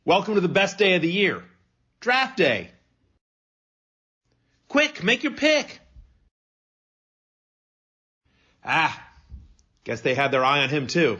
Welcome to the best day of the year, draft day. Quick, make your pick. Guess they had their eye on him too.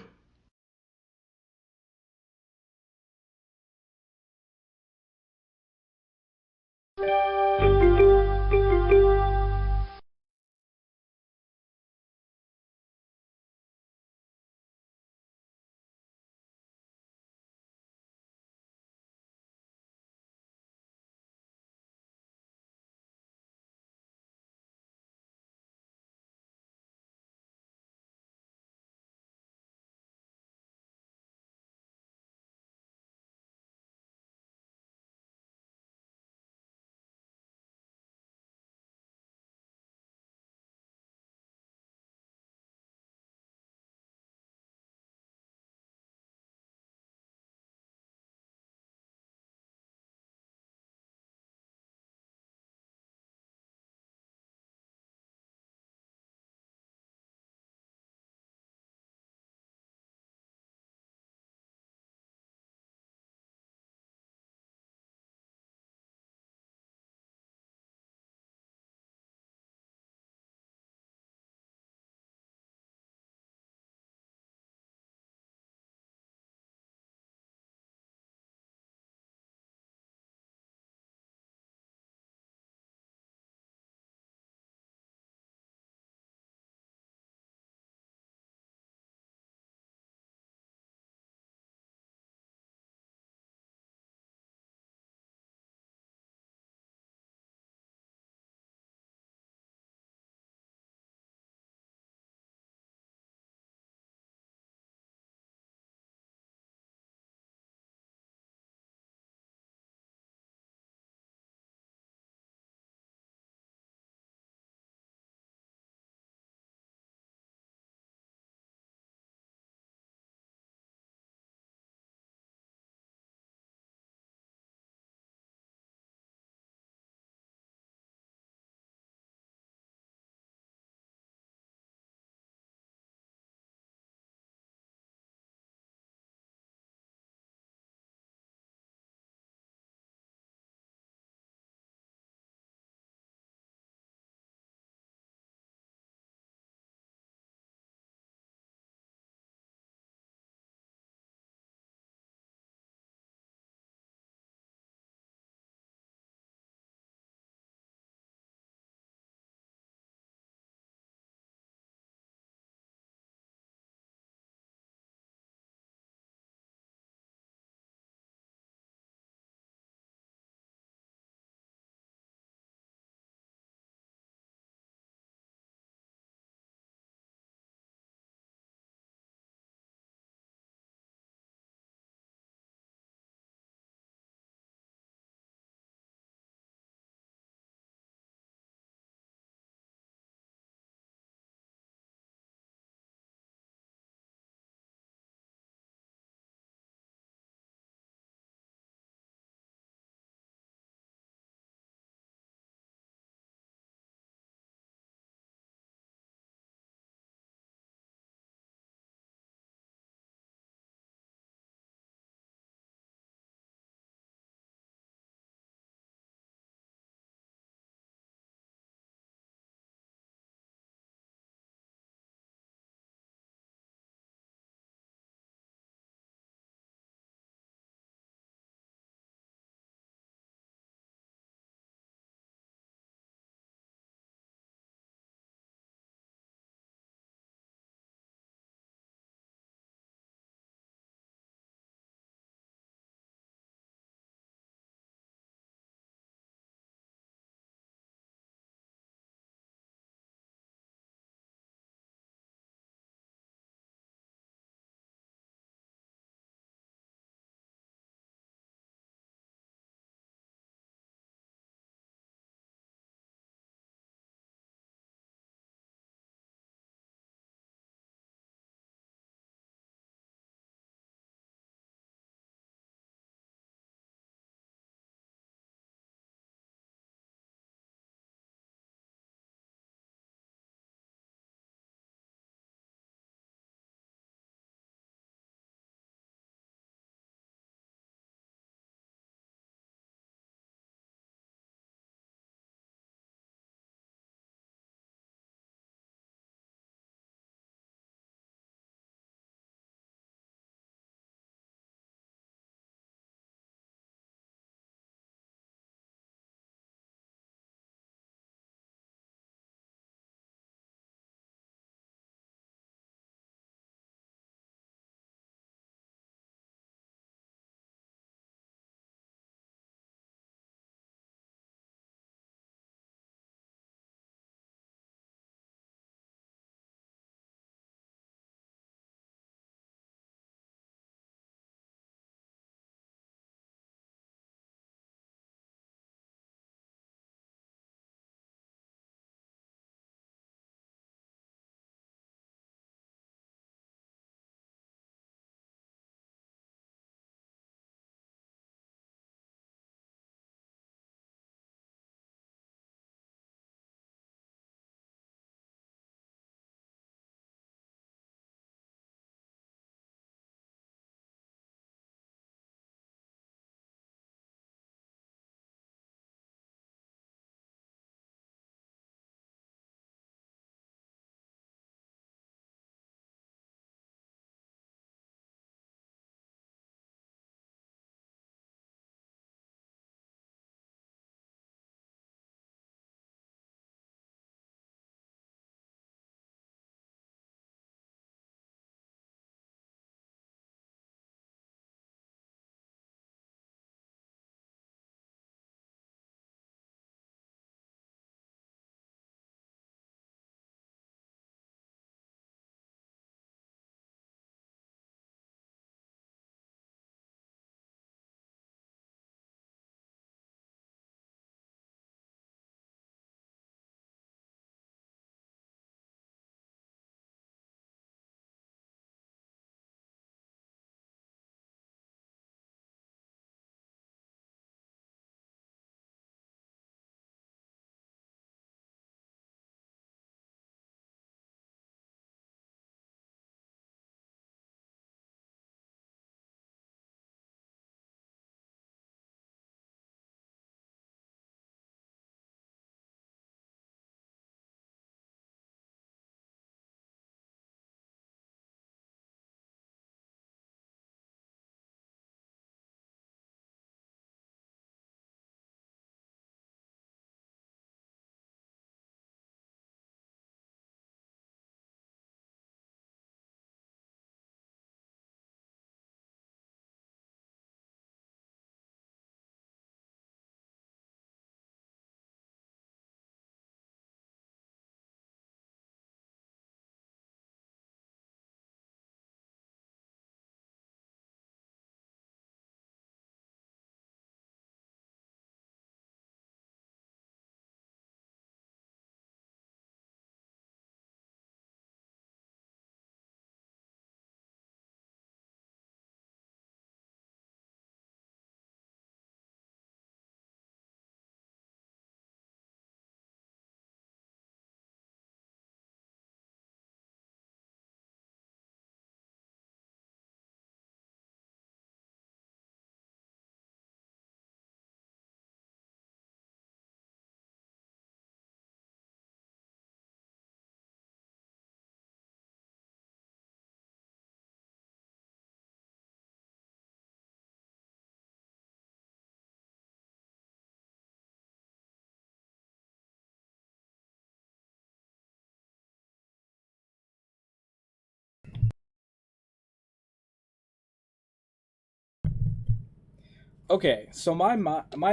Okay, so my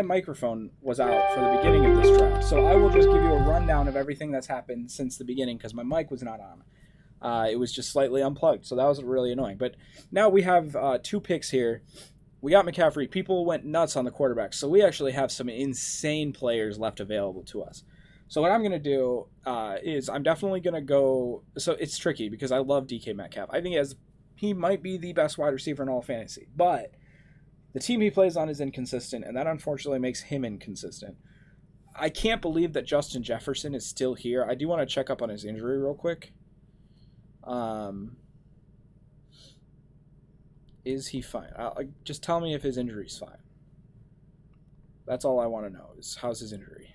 microphone was out for the beginning of this draft, so I will just give you a rundown of everything that's happened since the beginning because my mic was not on. It was just slightly unplugged, so that was really annoying. But now we have two picks here. We got McCaffrey. People went nuts on the quarterback, so we actually have some insane players left available to us. So what I'm going to do is I'm definitely going to go. So it's tricky because I love DK Metcalf. I think he might be the best wide receiver in all of fantasy, but the team he plays on is inconsistent, and that unfortunately makes him inconsistent. I can't believe that Justin Jefferson is still here. I do want to check up on his injury real quick. Um, is he fine? Just tell me if his injury's fine. That's all I want to know is how's his injury.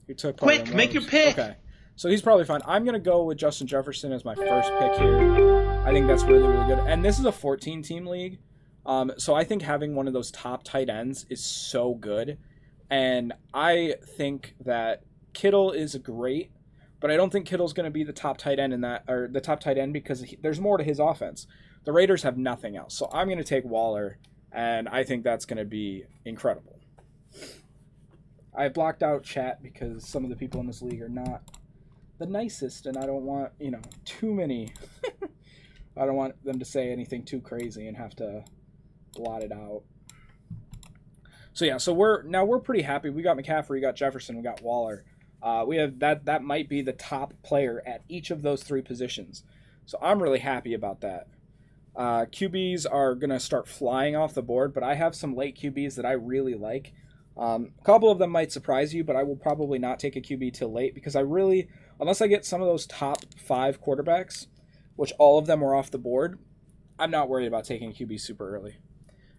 He took part Quick, in make your Lowe's. pick. Okay, so he's probably fine. I'm gonna go with Justin Jefferson as my first pick here. I think that's really really good. And this is a 14 team league, so I think having one of those top tight ends is so good. And I think that Kittle is great, but I don't think Kittle's going to be the top tight end in that, or the top tight end because there's more to his offense. The Raiders have nothing else, so I'm going to take Waller, and I think that's going to be incredible. I blocked out chat because some of the people in this league are not the nicest, and I don't want too many. I don't want them to say anything too crazy and have to blot it out. So yeah, so we're pretty happy. We got McCaffrey, we got Jefferson, we got Waller. We have that might be the top player at each of those three positions. So I'm really happy about that. QBs are gonna start flying off the board, but I have some late QBs that I really like. A couple of them might surprise you, but I will probably not take a QB till late because unless I get some of those top 5 quarterbacks, which all of them were off the board, I'm not worried about taking a QB super early.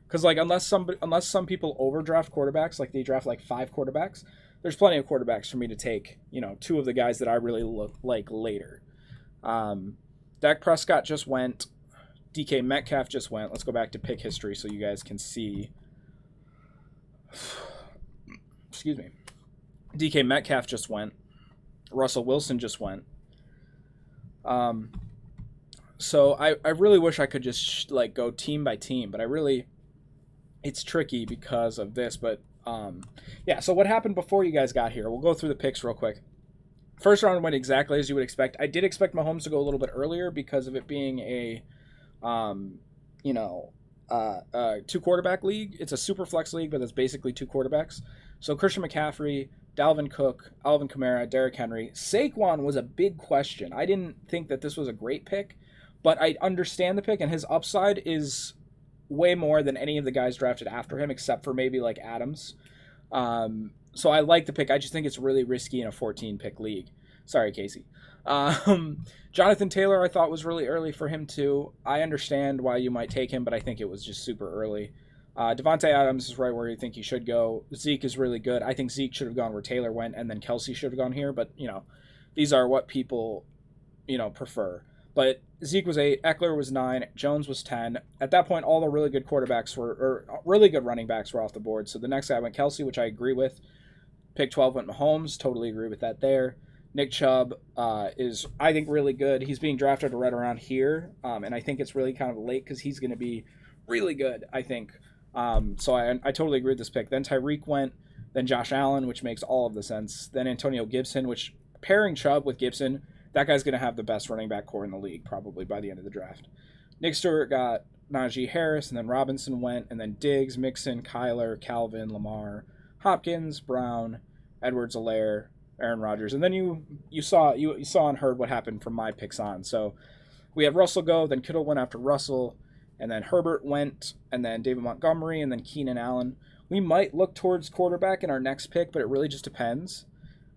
Because unless some people overdraft quarterbacks, like they draft like 5 quarterbacks, there's plenty of quarterbacks for me to take. 2 of the guys that I really like later. Dak Prescott just went. DK Metcalf just went. Let's go back to pick history so you guys can see. Excuse me. DK Metcalf just went. Russell Wilson just went. So I really wish I could just go team by team, but it's tricky because of this. But yeah, so what happened before you guys got here? We'll go through the picks real quick. First round went exactly as you would expect. I did expect Mahomes to go a little bit earlier because of it being a 2 quarterback league. It's a Superflex league, but it's basically 2 quarterbacks. So Christian McCaffrey, Dalvin Cook, Alvin Kamara, Derrick Henry. Saquon was a big question. I didn't think that this was a great pick, but I understand the pick, and his upside is way more than any of the guys drafted after him, except for maybe like Adams. So I like the pick. I just think it's really risky in a 14-pick league. Sorry, Casey. Jonathan Taylor I thought was really early for him too. I understand why you might take him, but I think it was just super early. Devontae Adams is right where you think he should go. Zeke is really good. I think Zeke should have gone where Taylor went, and then Kelsey should have gone here. But, these are what people, prefer. But Zeke was 8, Eckler was 9, Jones was 10. At that point, all the really good really good running backs were off the board. So the next guy went Kelsey, which I agree with. Pick 12 went Mahomes. Totally agree with that there. Nick Chubb is, I think, really good. He's being drafted right around here, and I think it's really kind of late because he's going to be really good, I think. So I totally agree with this pick. Then Tyreek went, then Josh Allen, which makes all of the sense. Then Antonio Gibson, which pairing Chubb with Gibson, that guy's going to have the best running back core in the league probably by the end of the draft. Nick Stewart got Najee Harris, and then Robinson went, and then Diggs, Mixon, Kyler, Calvin, Lamar, Hopkins, Brown, Edwards-Helaire, Aaron Rodgers. And then you saw and heard what happened from my picks on. So we had Russell go, then Kittle went after Russell, and then Herbert went, and then David Montgomery, and then Keenan Allen. We might look towards quarterback in our next pick, but it really just depends.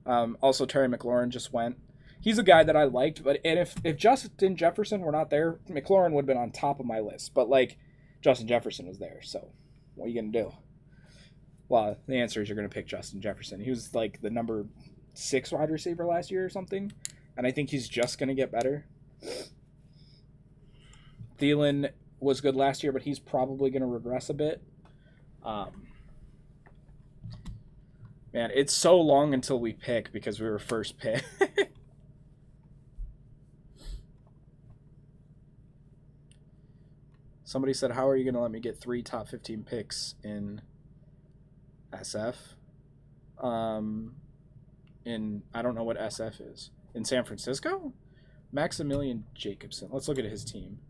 Also, Terry McLaurin just went. He's a guy that I liked, but if Justin Jefferson were not there, McLaurin would have been on top of my list. But, Justin Jefferson was there, so what are you going to do? Well, the answer is you're going to pick Justin Jefferson. He was, the number 6 wide receiver last year or something, and I think he's just going to get better. Thielen was good last year, but he's probably going to regress a bit. Man, it's so long until we pick because we were first pick. Somebody said, how are you going to let me get 3 top 15 picks in SF? I don't know what SF is. In San Francisco? Maximilian Jacobson. Let's look at his team.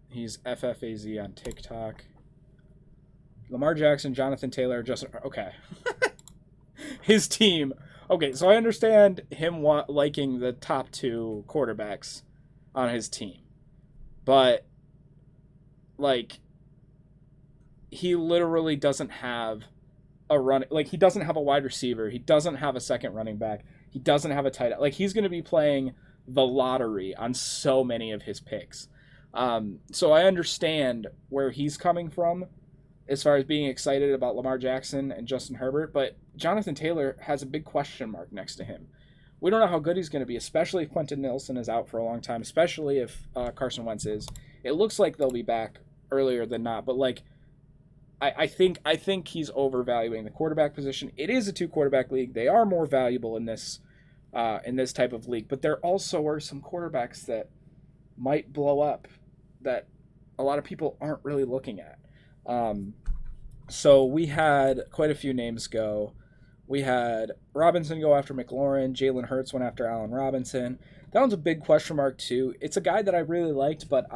He's FFAZ on TikTok. Lamar Jackson, Jonathan Taylor, Justin. Okay. His team. Okay, so I understand him liking the top 2 quarterbacks on his team. But, like, he literally doesn't have a run. Like, he doesn't have a wide receiver. He doesn't have a second running back. He doesn't have a tight end. Like, he's going to be playing the lottery on so many of his picks. So I understand where he's coming from as far as being excited about Lamar Jackson and Justin Herbert, but Jonathan Taylor has a big question mark next to him. We don't know how good he's going to be, especially if Quentin Nelson is out for a long time, especially if Carson Wentz is. It looks like they'll be back earlier than not, but like I think he's overvaluing the quarterback position. It is a 2-quarterback league. They are more valuable in this type of league, but there also are some quarterbacks that might blow up that a lot of people aren't really looking at. So we had quite a few names go. We had Robinson go after McLaurin. Jalen Hurts went after Allen Robinson. That one's a big question mark too. It's a guy that I really liked, but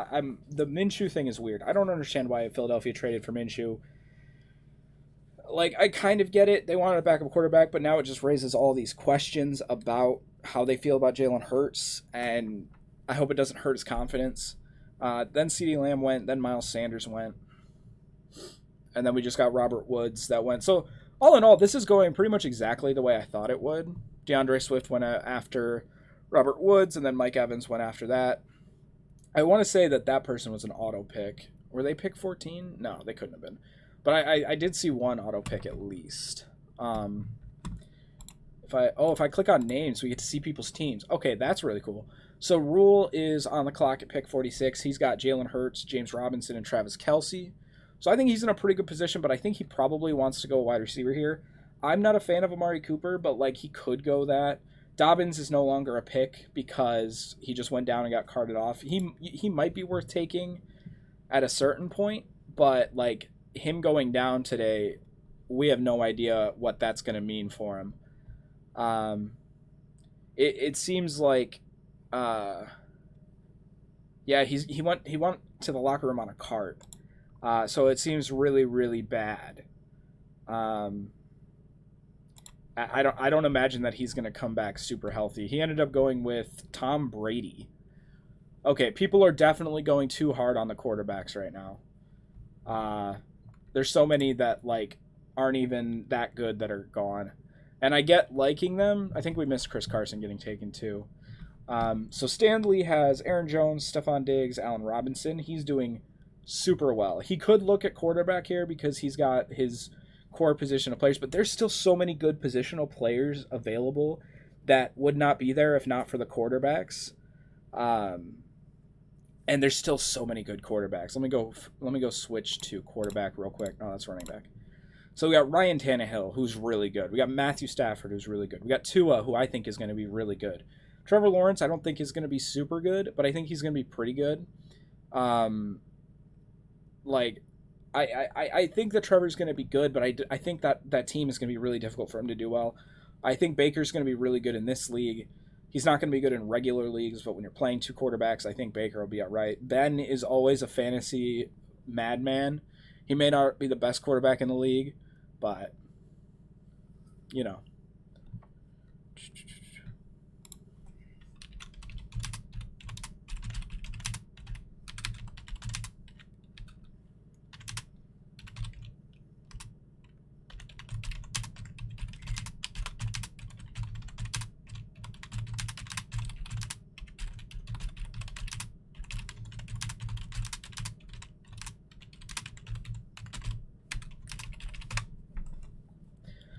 the Minshew thing is weird. I don't understand why Philadelphia traded for Minshew. Like, I kind of get it. They wanted a backup quarterback, but now it just raises all these questions about how they feel about Jalen Hurts, and I hope it doesn't hurt his confidence. Then CeeDee Lamb went, then Miles Sanders went, and then we just got Robert Woods that went. So all in all, this is going pretty much exactly the way I thought it would. DeAndre Swift went after Robert Woods, and then Mike Evans went after that. I want to say that person was an auto pick. Were they pick 14? No, they couldn't have been. But I did see one auto pick at least. If I click on names, we get to see people's teams. Okay, that's really cool. So Rule is on the clock at pick 46. He's got Jalen Hurts, James Robinson, and Travis Kelce. So I think he's in a pretty good position, but I think he probably wants to go wide receiver here. I'm not a fan of Amari Cooper, but like he could go that. Dobbins is no longer a pick because he just went down and got carted off. He might be worth taking at a certain point, but like him going down today, we have no idea what that's going to mean for him. It seems like, he went to the locker room on a cart. So it seems really, really bad. I don't imagine that he's going to come back super healthy. He ended up going with Tom Brady. Okay, people are definitely going too hard on the quarterbacks right now. There's so many that like aren't even that good that are gone. And I get liking them. I think we missed Chris Carson getting taken too. So Stanley has Aaron Jones, Stephon Diggs, Allen Robinson. He's doing super well. He could look at quarterback here because he's got his core position of players, but there's still so many good positional players available that would not be there if not for the quarterbacks. And there's still so many good quarterbacks. Let me go switch to quarterback real quick. Oh, that's running back. So we got Ryan Tannehill, who's really good. We got Matthew Stafford, who's really good. We got Tua, who I think is going to be really good. Trevor Lawrence, I don't think is going to be super good, but I think he's going to be pretty good. I think that Trevor's going to be good, but I think that team is going to be really difficult for him to do well. I think Baker's going to be really good in this league. He's not going to be good in regular leagues, but when you're playing 2 quarterbacks, I think Baker will be all right. Ben is always a fantasy madman. He may not be the best quarterback in the league, but, you know.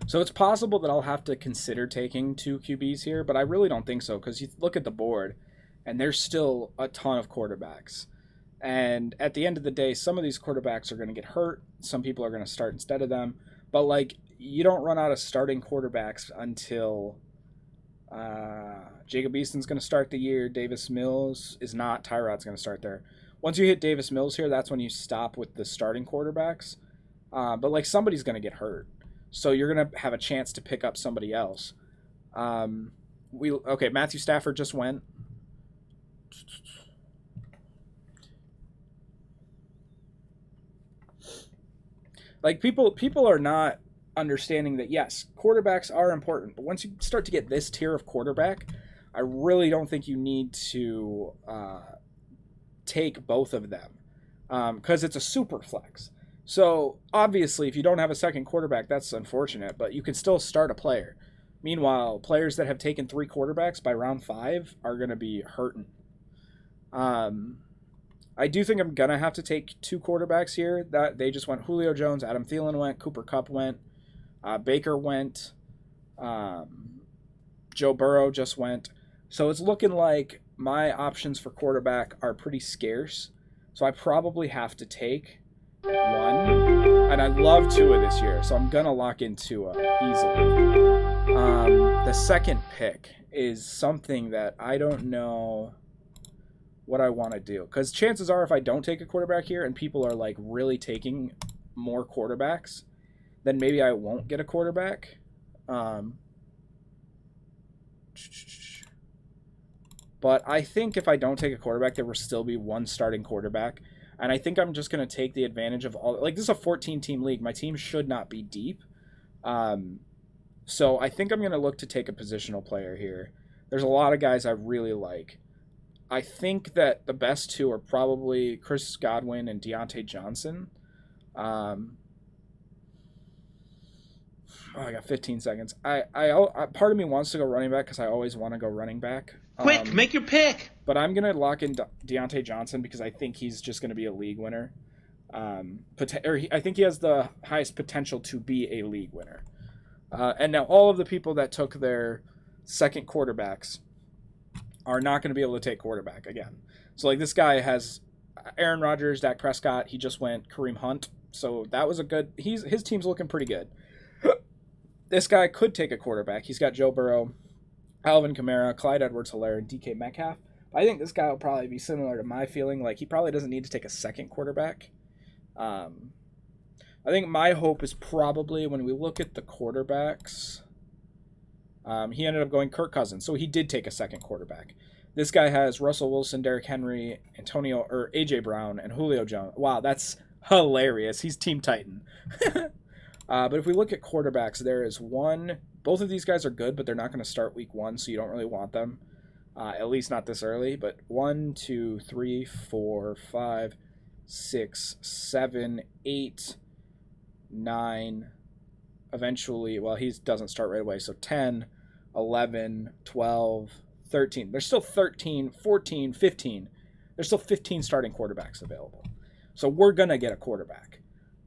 So it's possible that I'll have to consider taking 2 QBs here, but I really don't think so because you look at the board and there's still a ton of quarterbacks. And at the end of the day, some of these quarterbacks are going to get hurt. Some people are going to start instead of them. But, like, you don't run out of starting quarterbacks until Jacob Easton's going to start the year. Davis Mills is not. Tyrod's going to start there. Once you hit Davis Mills here, that's when you stop with the starting quarterbacks. But like somebody's going to get hurt, so you're going to have a chance to pick up somebody else. Matthew Stafford just went. Like people are not understanding that yes, quarterbacks are important, but once you start to get this tier of quarterback, I really don't think you need to take both of them because it's a super flex. So obviously, if you don't have a second quarterback, that's unfortunate, but you can still start a player. Meanwhile, players that have taken 3 quarterbacks by round 5 are going to be hurting. I do think I'm going to have to take 2 quarterbacks here. That they just went. Julio Jones, Adam Thielen went, Cooper Kupp went, Baker went, Joe Burrow just went. So it's looking like my options for quarterback are pretty scarce. So I probably have to take 1. And I love Tua this year, so I'm going to lock in Tua easily. The second pick is something that I don't know what I want to do. Because chances are if I don't take a quarterback here and people are like really taking more quarterbacks, then maybe I won't get a quarterback. But I think if I don't take a quarterback, there will still be 1 starting quarterback. And I think I'm just going to take the advantage of all... Like, this is a 14-team league. My team should not be deep. So I think I'm going to look to take a positional player here. There's a lot of guys I really like. I think that the best 2 are probably Chris Godwin and Deontay Johnson. I got 15 seconds. I part of me wants to go running back because I always want to go running back. Quick, make your pick. But I'm going to lock in Deontay Johnson because I think he's just going to be a league winner. I think he has the highest potential to be a league winner. And now all of the people that took their second quarterbacks are not going to be able to take quarterback again. So like this guy has Aaron Rodgers, Dak Prescott. He just went Kareem Hunt. So that was a good... His team's looking pretty good. This guy could take a quarterback. He's got Joe Burrow, Alvin Kamara, Clyde Edwards-Helaire, and DK Metcalf. I think this guy will probably be similar to my feeling. Like, he probably doesn't need to take a second quarterback. I think my hope is probably when we look at the quarterbacks, he ended up going Kirk Cousins. So he did take a second quarterback. This guy has Russell Wilson, Derrick Henry, A.J. Brown, and Julio Jones. Wow, that's hilarious. He's Team Titan. But if we look at quarterbacks, there is one. Both of these guys are good, but they're not going to start week 1, so you don't really want them. At least not this early. But 1, 2, 3, 4, 5, 6, 7, 8, 9. Eventually, well, he doesn't start right away. So 10, 11, 12, 13. There's still 13, 14, 15. There's still 15 starting quarterbacks available. So we're going to get a quarterback.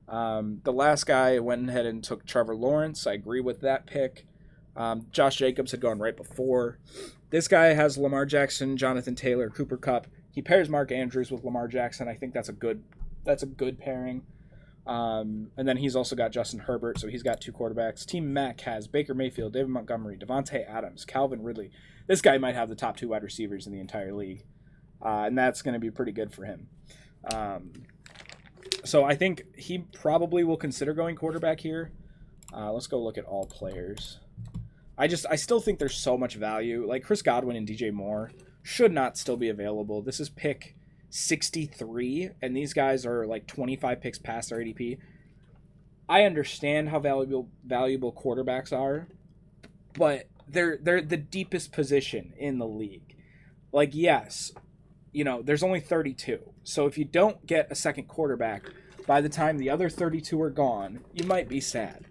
The last guy went ahead and took Trevor Lawrence. I agree with that pick. Josh Jacobs had gone right before. This guy has Lamar Jackson, Jonathan Taylor, Cooper Kupp. He pairs Mark Andrews with Lamar Jackson. I think that's a good pairing. And then he's also got Justin Herbert, so he's got 2 quarterbacks. Team Mac has Baker Mayfield, David Montgomery, Devontae Adams, Calvin Ridley. This guy might have the top 2 wide receivers in the entire league, and that's going to be pretty good for him. So I think he probably will consider going quarterback here. Let's go look at all players. I still think there's so much value. Like Chris Godwin and DJ Moore should not still be available. This is pick 63, and these guys are like 25 picks past their ADP. I understand how valuable quarterbacks are, but they're the deepest position in the league. Like, yes, there's only 32. So if you don't get a second quarterback, by the time the other 32 are gone, you might be sad.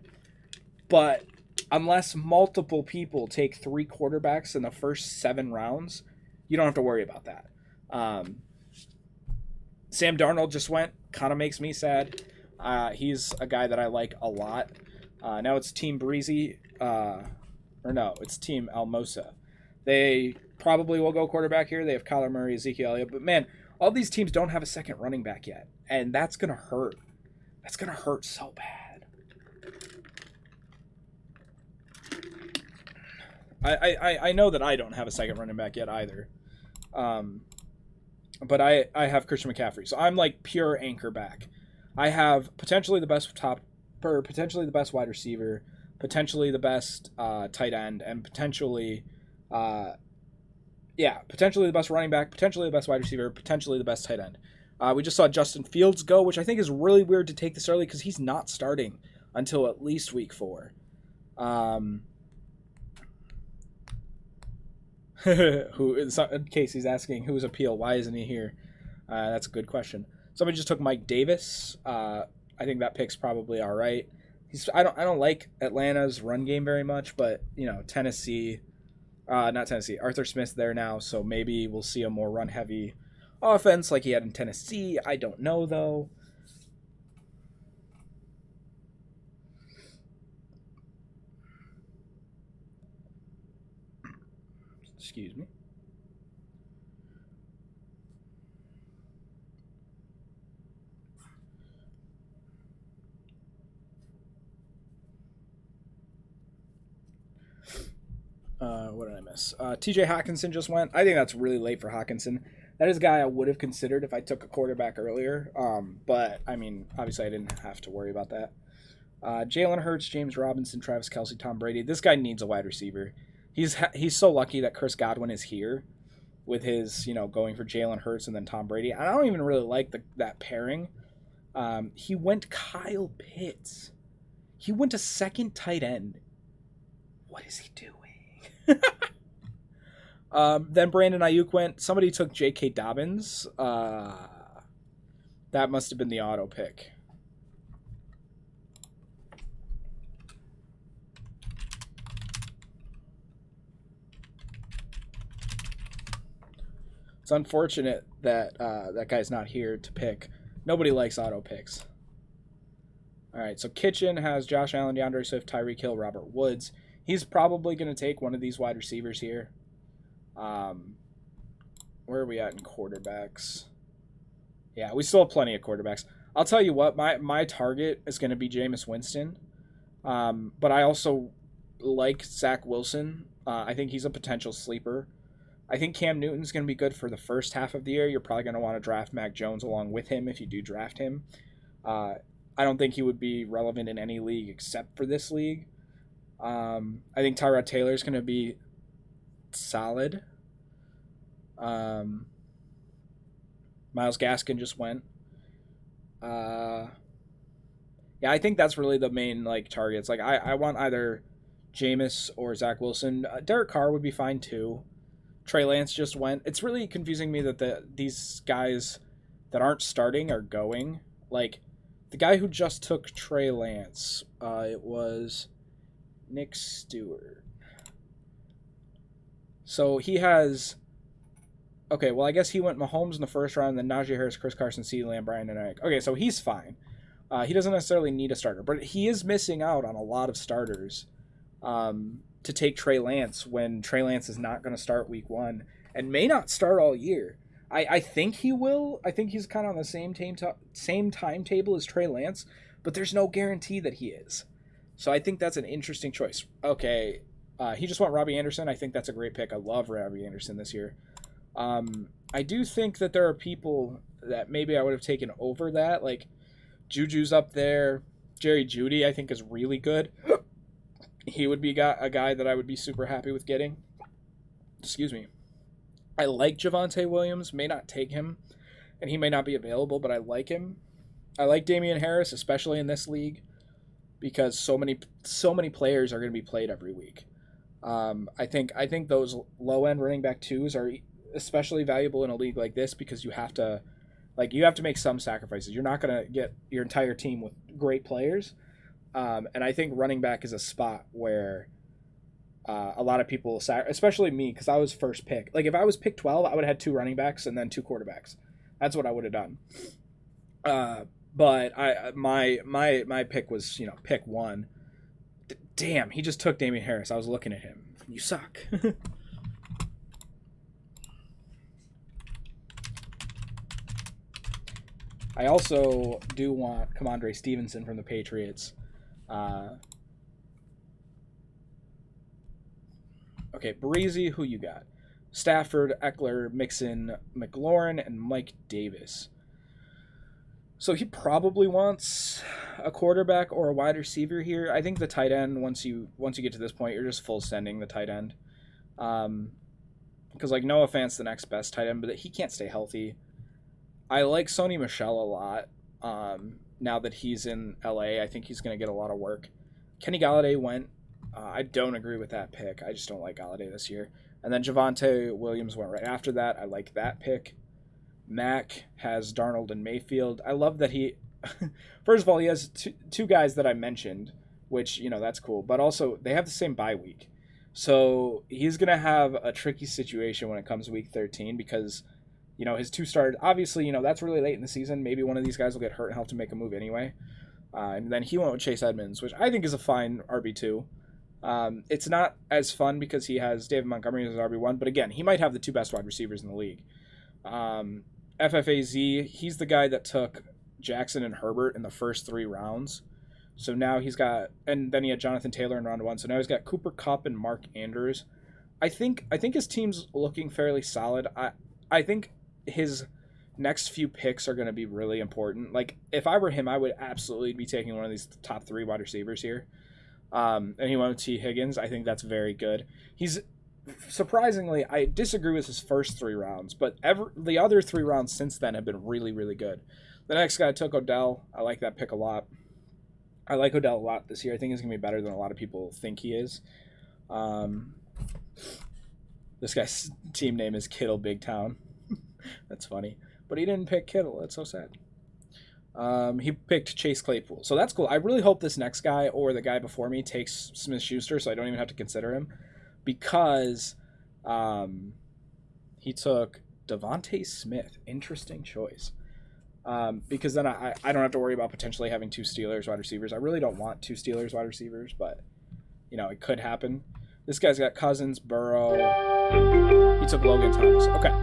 But unless multiple people take 3 quarterbacks in the first 7 rounds, you don't have to worry about that. Sam Darnold just went. Kind of makes me sad. He's a guy that I like a lot. Now it's Team Breezy. It's Team Almosa. They probably will go quarterback here. They have Kyler Murray, Ezekiel Elliott. But, man, all these teams don't have a second running back yet. And that's going to hurt. That's going to hurt so bad. I know that I don't have a second running back yet either. But I have Christian McCaffrey. So I'm like pure anchor back. I have potentially the best potentially the best wide receiver, potentially the best tight end, and potentially potentially the best running back, potentially the best wide receiver, potentially the best tight end. We just saw Justin Fields go, which I think is really weird to take this early because he's not starting until at least week 4. Casey's asking who's appeal, why isn't he here? That's a good question. Somebody just took Mike Davis. I think that pick's probably all right. I don't like Atlanta's run game very much, but Tennessee, not Tennessee, Arthur Smith's there now, so maybe we'll see a more run heavy offense like he had in Tennessee. I don't know though. Excuse me. What did I miss? TJ Hawkinson just went. I think that's really late for Hawkinson. That is a guy I would have considered if I took a quarterback earlier. But, I mean, obviously I didn't have to worry about that. Jalen Hurts, James Robinson, Travis Kelce, Tom Brady. This guy needs a wide receiver. He's so lucky that Chris Godwin is here with his, going for Jalen Hurts and then Tom Brady. And I don't even really like that pairing. He went Kyle Pitts. He went a second tight end. What is he doing? Then Brandon Ayuk went. Somebody took J.K. Dobbins. That must have been the auto pick. It's unfortunate that that guy's not here to pick. Nobody likes auto picks. All right, so Kitchen has Josh Allen, DeAndre Swift, Tyreek Hill, Robert Woods. He's probably going to take one of these wide receivers here. Where are we at in quarterbacks? Yeah, we still have plenty of quarterbacks. I'll tell you what, my target is going to be Jameis Winston. But I also like Zach Wilson. I think he's a potential sleeper. I think Cam Newton's going to be good for the first half of the year. You're probably going to want to draft Mac Jones along with him if you do draft him. I don't think he would be relevant in any league except for this league. I think Tyrod Taylor is going to be solid. Myles Gaskin just went. Yeah, I think that's really the main targets. I want either Jameis or Zach Wilson. Derek Carr would be fine too. Trey Lance just went. It's really confusing me that these guys that aren't starting are going. Like the guy who just took Trey Lance, it was Nick Stewart. So he has. Okay, well I guess he went Mahomes in the first round, then Najee Harris, Chris Carson, CeeDee Lamb, Brandon Ayuk. Okay, so he's fine. He doesn't necessarily need a starter, but he is missing out on a lot of starters to take Trey Lance when Trey Lance is not going to start week 1 and may not start all year. I think he will. I think he's kind of on the same timetable as Trey Lance, but there's no guarantee that he is. So I think that's an interesting choice. Okay, he just went Robbie Anderson. I think that's a great pick. I love Robbie Anderson this year. I do think that there are people that maybe I would have taken over that, like Juju's up there. Jerry Jeudy, I think, is really good. He would be a guy that I would be super happy with getting. Excuse me. I like Javonte Williams. May not take him, and he may not be available, but I like him. I like Damian Harris, especially in this league, because so many players are going to be played every week. I think those low end running back 2s are especially valuable in a league like this because you have to make some sacrifices. You're not going to get your entire team with great players. And I think running back is a spot where a lot of people, especially me, because I was first pick. Like if I was pick 12, I would have had 2 running backs and then 2 quarterbacks. That's what I would have done. But my pick was pick 1. Damn, he just took Damian Harris. I was looking at him. You suck. I also do want Kamondre Stevenson from the Patriots. Okay, Okay, Breezy, who you got? Stafford, Eckler, Mixon, McLaurin, and Mike Davis. So he probably wants a quarterback or a wide receiver here. I think the tight end, once you get to this point, you're just full sending the tight end. Because like Noah Fant's the next best tight end, but he can't stay healthy. I like Sony Michel a lot. Now that he's in LA, I think he's going to get a lot of work. Kenny Galladay went. I don't agree with that pick. I just don't like Galladay this year. And then Javonte Williams went right after that. I like that pick. Mac has Darnold and Mayfield. I love that he, first of all, he has two guys that I mentioned, which, that's cool. But also, they have the same bye week. So he's going to have a tricky situation when it comes to week 13 because, his two starters, obviously, that's really late in the season. Maybe one of these guys will get hurt and have to make a move anyway. And then he went with Chase Edmonds, which I think is a fine RB2. It's not as fun because he has David Montgomery as RB1, but again, he might have the two best wide receivers in the league. FFAZ, he's the guy that took Jackson and Herbert in the first 3 rounds. So now he's got, and then he had Jonathan Taylor in round 1. So now he's got Cooper Kupp and Mark Andrews. I think his team's looking fairly solid. I think his next few picks are going to be really important. Like if I were him, I would absolutely be taking one of these top 3 wide receivers here. And he went with T. Higgins. I think that's very good. He's surprisingly, I disagree with his first 3 rounds, but the other 3 rounds since then have been really, really good. The next guy took Odell. I like that pick a lot. I like Odell a lot this year. I think he's going to be better than a lot of people think he is. This guy's team name is Kittle Big Town. That's funny. But he didn't pick Kittle. That's so sad. He picked Chase Claypool. So that's cool. I really hope this next guy or the guy before me takes Smith-Schuster so I don't even have to consider him. Because he took Devontae Smith. Interesting choice. Because then I don't have to worry about potentially having 2 Steelers wide receivers. I really don't want 2 Steelers wide receivers, but, it could happen. This guy's got Cousins, Burrow. He took Logan Thomas. Okay.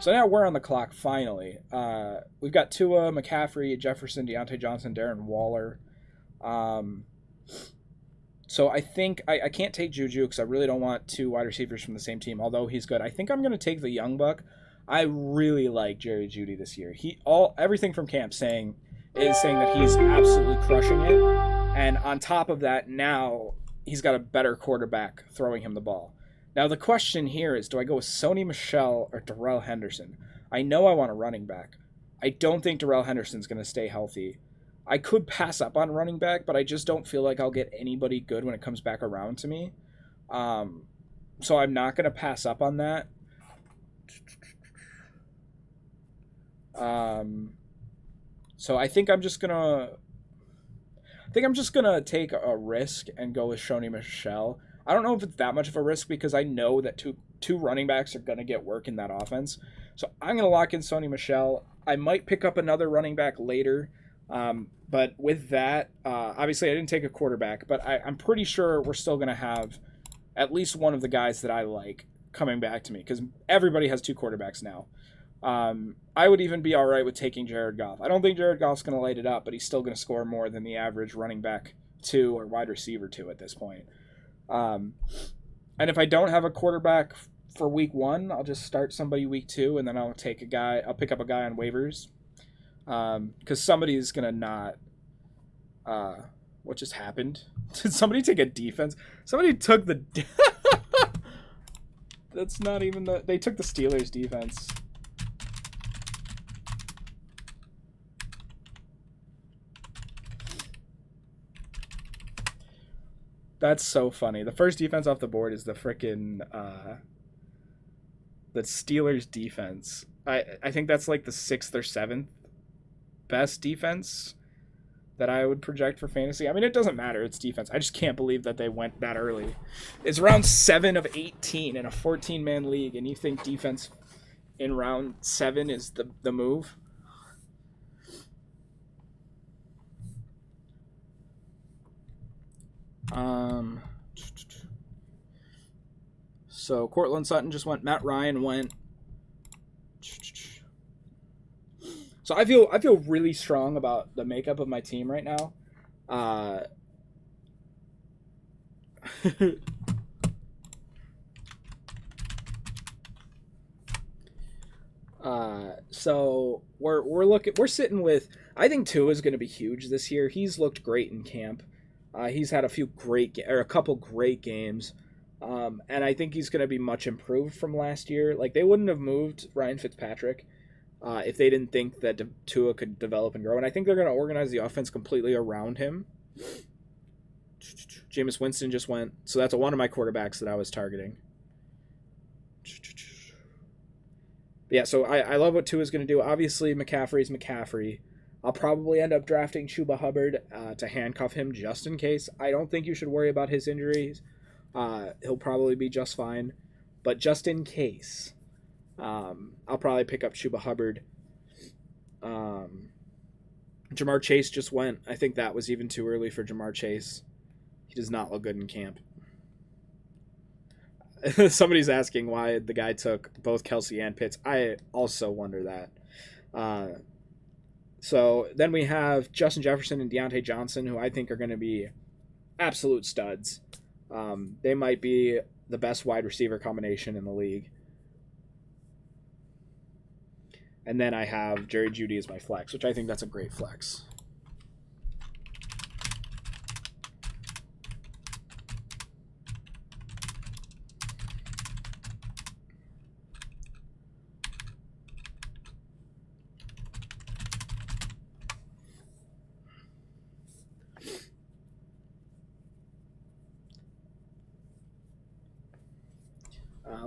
So now we're on the clock, finally. We've got Tua, McCaffrey, Jefferson, Deontay Johnson, Darren Waller. So I think I can't take Juju because I really don't want 2 wide receivers from the same team, although he's good. I think I'm going to take the young buck. I really like Jerry Jeudy this year. Everything from camp is saying that he's absolutely crushing it. And on top of that, now he's got a better quarterback throwing him the ball. Now the question here is, do I go with Sony Michel or Darrell Henderson? I know I want a running back. I don't think Darrell Henderson's going to stay healthy. I could pass up on running back, but I just don't feel like I'll get anybody good when it comes back around to me. So I'm not going to pass up on that. So I think I'm just gonna take a risk and go with Sony Michel. I don't know if it's that much of a risk because I know that two running backs are gonna get work in that offense. So I'm gonna lock in Sony Michel. I might pick up another running back later, but with that, obviously I didn't take a quarterback, but I'm pretty sure we're still gonna have at least one of the guys that I like coming back to me because everybody has 2 quarterbacks now. I would even be all right with taking Jared Goff. I don't think Jared Goff's going to light it up, but he's still going to score more than the average running back 2 or wide receiver 2 at this point. And if I don't have a quarterback for week 1, I'll just start somebody week 2, and then I'll pick up a guy on waivers. Because somebody's going to not... what just happened? Did somebody take a defense? Somebody took the... That's not even the... They took the Steelers defense. That's so funny. The first defense off the board is the frickin' the Steelers defense. I think that's like the 6th or 7th best defense that I would project for fantasy. I mean, it doesn't matter. It's defense. I just can't believe that they went that early. It's round 7 of 18 in a 14-man league, and you think defense in round 7 is the move? So Cortland Sutton just went. Matt Ryan went. So I feel really strong about the makeup of my team right now. So we're sitting with. I think Tua is going to be huge this year. He's looked great in camp. He's had a couple great games, and I think he's going to be much improved from last year. Like they wouldn't have moved Ryan Fitzpatrick if they didn't think that Tua could develop and grow. And I think they're going to organize the offense completely around him. Jameis Winston just went, so that's one of my quarterbacks that I was targeting. Yeah, so I love what Tua's going to do. Obviously, McCaffrey's McCaffrey. I'll probably end up drafting Chuba Hubbard to handcuff him just in case. I don't think you should worry about his injuries. He'll probably be just fine. But just in case, I'll probably pick up Chuba Hubbard. Jamar Chase just went. I think that was even too early for Jamar Chase. He does not look good in camp. Somebody's asking why the guy took both Kelsey and Pitts. I also wonder that. So then we have Justin Jefferson and Deontay Johnson, who I think are going to be absolute studs. They might be the best wide receiver combination in the league. And then I have Jerry Jeudy as my flex, which I think that's a great flex.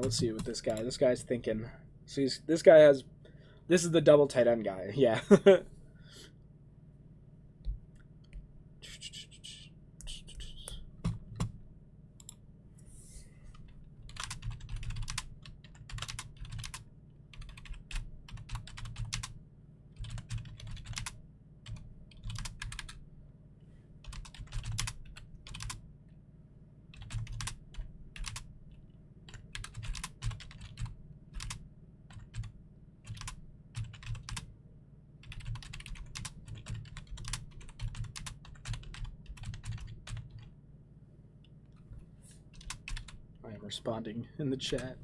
Let's see what this guy's thinking. So this is the double tight end guy. Yeah. I am responding in the chat.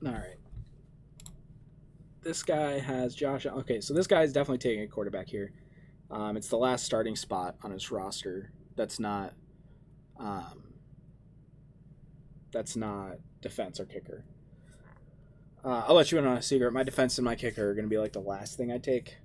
All right. This guy has Josh. Okay, so this guy is definitely taking a quarterback here. It's the last starting spot on his roster. That's not defense or kicker. I'll let you in on a secret. My defense and my kicker are going to be like the last thing I take.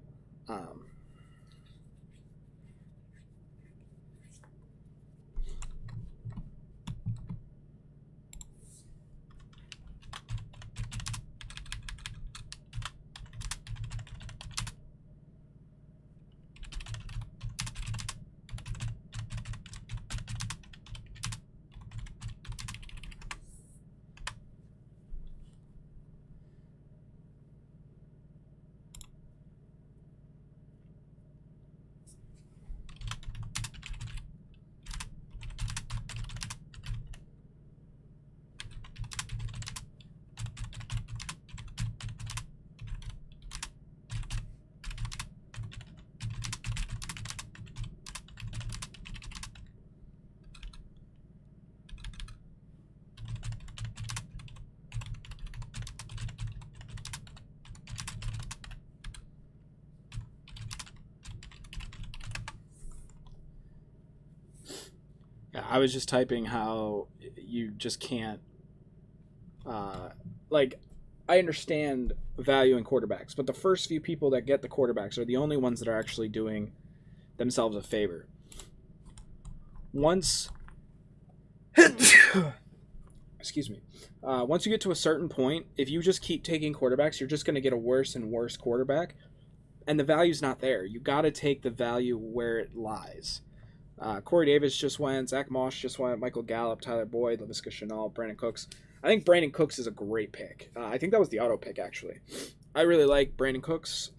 I was just typing how you just can't. I understand value in quarterbacks, but the first few people that get the quarterbacks are the only ones that are actually doing themselves a favor. Once, excuse me, once you get to a certain point, if you just keep taking quarterbacks, you're just going to get a worse and worse quarterback, and the value's not there. You got to take the value where it lies. Corey Davis just went. Zach Moss just went. Michael Gallup, Tyler Boyd, Laviska Shenault, Brandon Cooks. I think Brandon Cooks is a great pick. I think that was the auto pick, actually. I really like Brandon Cooks.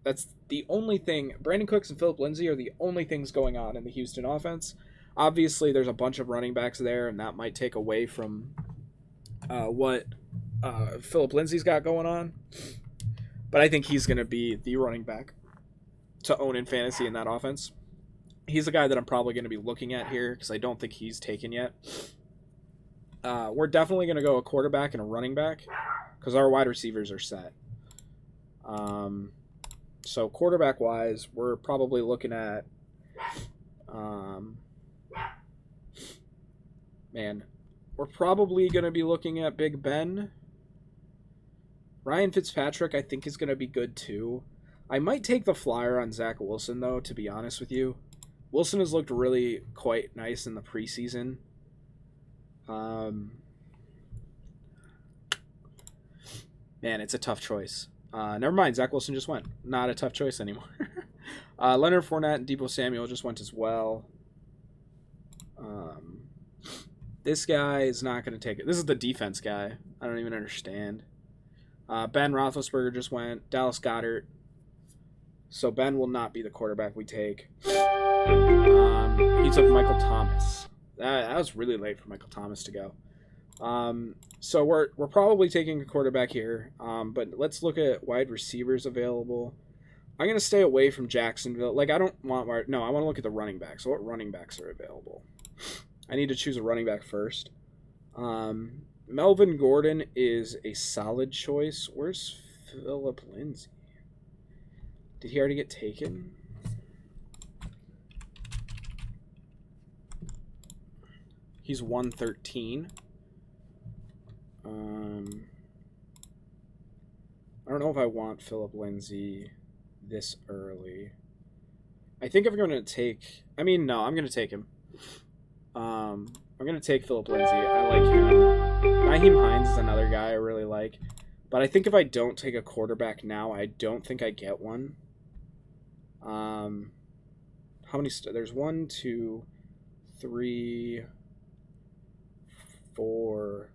That's the only thing. Brandon Cooks and Philip Lindsay are the only things going on in the Houston offense. Obviously, there's a bunch of running backs there, and that might take away from what Philip Lindsay's got going on. But I think he's going to be the running back to own in fantasy in that offense. He's the guy that I'm probably going to be looking at here because I don't think he's taken yet. We're definitely going to go a quarterback and a running back because our wide receivers are set. So quarterback-wise, we're probably looking at we're probably going to be looking at Big Ben. Ryan Fitzpatrick, I think, is going to be good too. I might take the flyer on Zach Wilson, though, to be honest with you. Wilson has looked really quite nice in the preseason. It's a tough choice. Never mind, Zach Wilson just went. Not a tough choice anymore. Leonard Fournette and Deebo Samuel just went as well. This guy is not going to take it. This is the defense guy. I don't even understand. Ben Roethlisberger just went. Dallas Goedert. So Ben will not be the quarterback we take. He took Michael Thomas. That was really late for Michael Thomas to go. So we're probably taking a quarterback here. But let's look at wide receivers available. I'm going to stay away from Jacksonville. I want to look at the running backs. So what running backs are available? I need to choose a running back first. Melvin Gordon is a solid choice. Where's Philip Lindsay? Did he already get taken? He's 113. I don't know if I want Philip Lindsay this early. I think if I'm going to take... I'm going to take him. I'm going to take Philip Lindsay. I like him. Nyheim Hines is another guy I really like. But I think if I don't take a quarterback now, I don't think I get one. How many... There's 1, 2, 3, 4,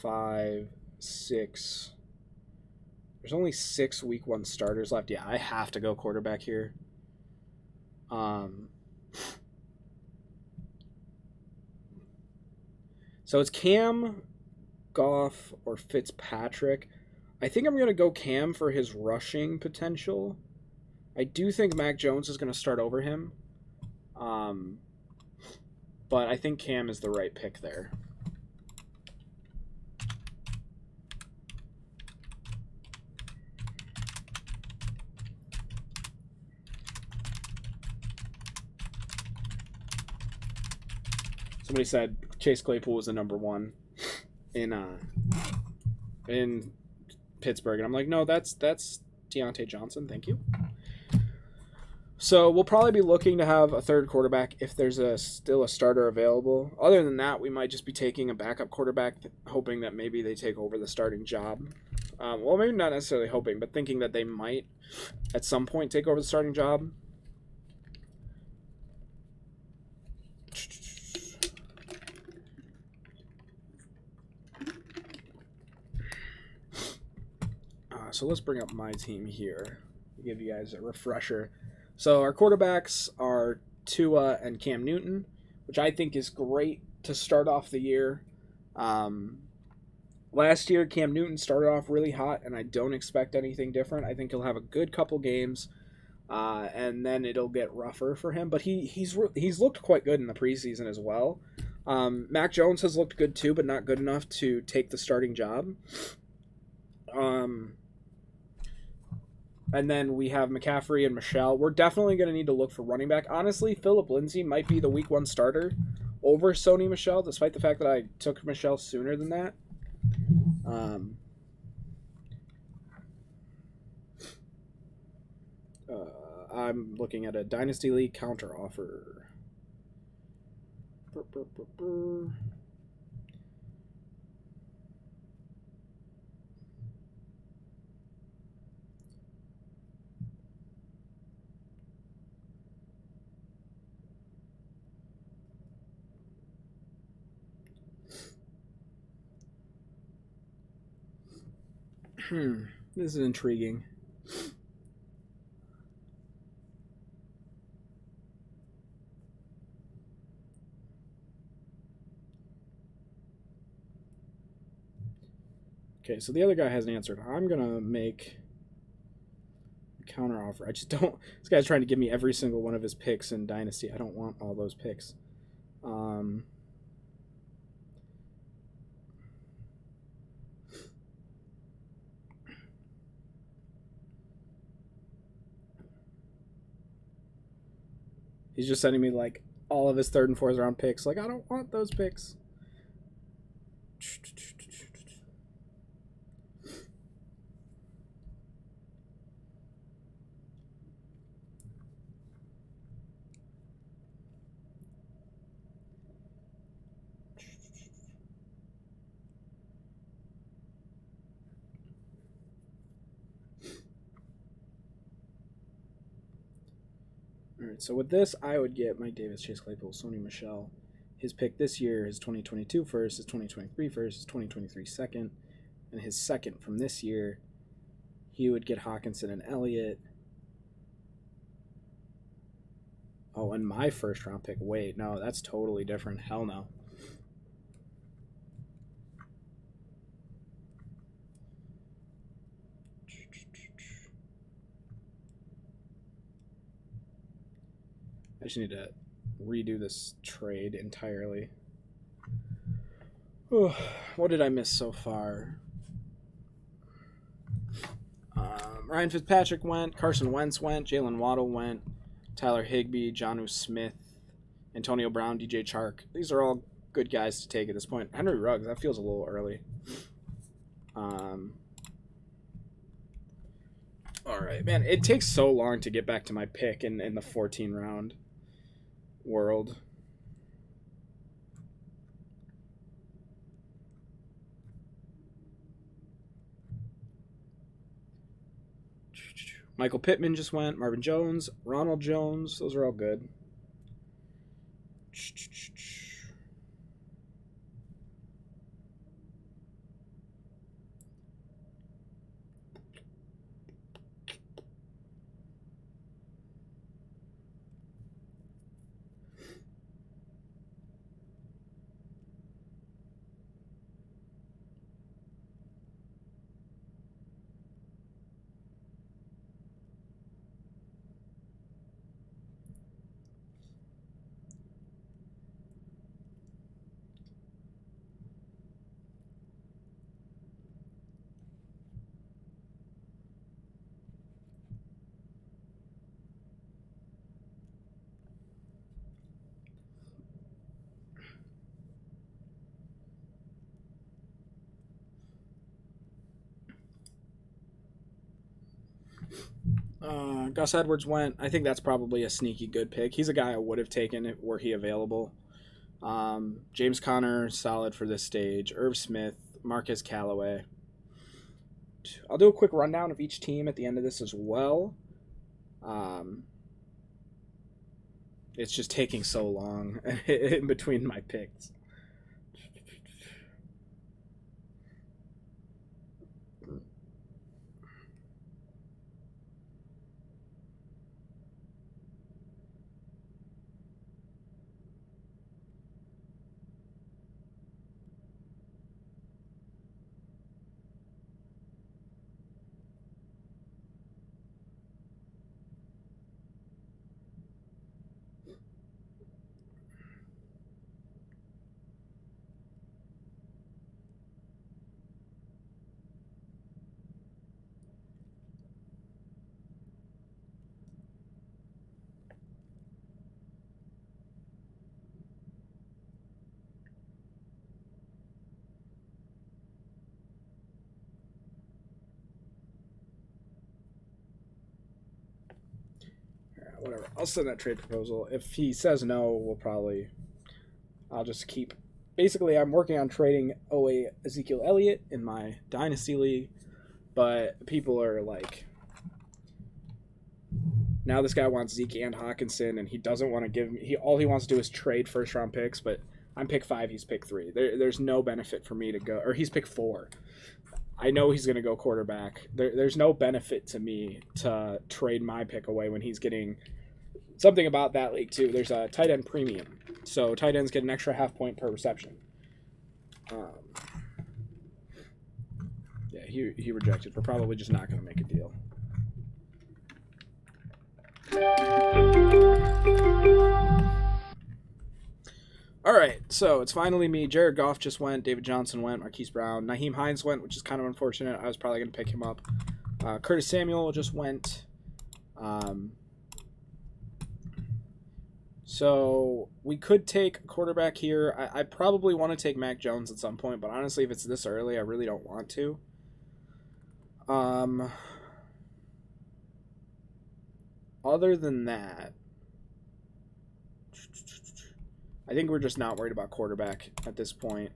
5, 6. There's only 6 week 1 starters left. Yeah, I have to go quarterback here. So it's Cam, Goff, or Fitzpatrick. I think I'm going to go Cam for his rushing potential. I do think Mac Jones is going to start over him. But I think Cam is the right pick there. Somebody said Chase Claypool was the number 1 in Pittsburgh, and I'm like, no, that's Deontay Johnson. Thank you. So we'll probably be looking to have a third quarterback if there's still a starter available. Other than that, we might just be taking a backup quarterback, hoping that maybe they take over the starting job. Well, maybe not necessarily hoping, but thinking that they might at some point take over the starting job. So let's bring up my team here to give you guys a refresher. So our quarterbacks are Tua and Cam Newton, which I think is great to start off the year. Last year, Cam Newton started off really hot, and I don't expect anything different. I think he'll have a good couple games, and then it'll get rougher for him. But he's looked quite good in the preseason as well. Mac Jones has looked good too, but not good enough to take the starting job. And then we have McCaffrey and Michelle. We're definitely going to need to look for running back. Honestly, Philip Lindsay might be the week 1 starter over Sony Michel, despite the fact that I took Michelle sooner than that. I'm looking at a Dynasty League counter offer. This is intriguing. Okay, so the other guy hasn't answered. I'm going to make a counter offer. I just don't... This guy's trying to give me every single one of his picks in Dynasty. I don't want all those picks. He's just sending me, like, all of his 3rd and 4th round picks. Like, I don't want those picks. All right, so with this, I would get Mike Davis, Chase Claypool, Sony Michel. His pick this year is 2022 first, his 2023 first, his 2023 second, and his second from this year, he would get Hawkinson and Elliott. Oh, and my 1st round pick. Wait, no, that's totally different. Hell no. I just need to redo this trade entirely. Oh, what did I miss so far? Ryan Fitzpatrick went. Carson Wentz went. Jalen Waddle went. Tyler Higbee, Jonnu Smith, Antonio Brown, DJ Chark. These are all good guys to take at this point. Henry Ruggs, that feels a little early. All right, man. It takes so long to get back to my pick in the 14 round world. Michael Pittman just went. Marvin Jones, Ronald Jones. Those are all good. Gus Edwards went. I think that's probably a sneaky good pick. He's a guy I would have taken it were he available. James Conner, solid for this stage. Irv Smith, Marquez Callaway. I'll do a quick rundown of each team at the end of this as well. It's just taking so long in between my picks. Whatever. I'll send that trade proposal. If he says no, I'll just keep. Basically, I'm working on trading Ezekiel Elliott in my Dynasty League, but people are like, now this guy wants Zeke and Hawkinson, and he doesn't want to give me. All he wants to do is trade 1st round picks, but I'm pick 5, he's pick 3. There's no benefit for me to go, or he's pick 4. I know he's going to go quarterback. There's no benefit to me to trade my pick away when he's getting something about that league, too. There's a tight end premium. So tight ends get an extra half point per reception. Yeah, he rejected. We're probably just not going to make a deal. All right, so it's finally me. Jared Goff just went. David Johnson went. Marquise Brown. Naheem Hines went, which is kind of unfortunate. I was probably going to pick him up. Curtis Samuel just went. So we could take a quarterback here. I probably want to take Mac Jones at some point, but honestly, if it's this early, I really don't want to. Other than that, I think we're just not worried about quarterback at this point.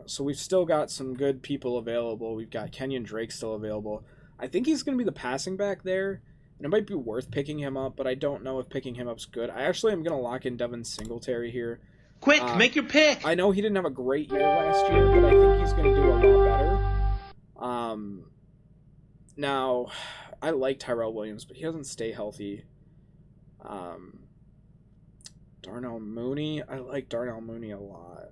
So we've still got some good people available. We've got Kenyon Drake still available. I think he's going to be the passing back there, and it might be worth picking him up, but I don't know if picking him up's good. I actually am going to lock in Devin Singletary here. Quick, make your pick. I know he didn't have a great year last year, but I think he's going to do a lot better. Now, I like Tyrell Williams, but he doesn't stay healthy. Darnell Mooney. I like Darnell Mooney a lot.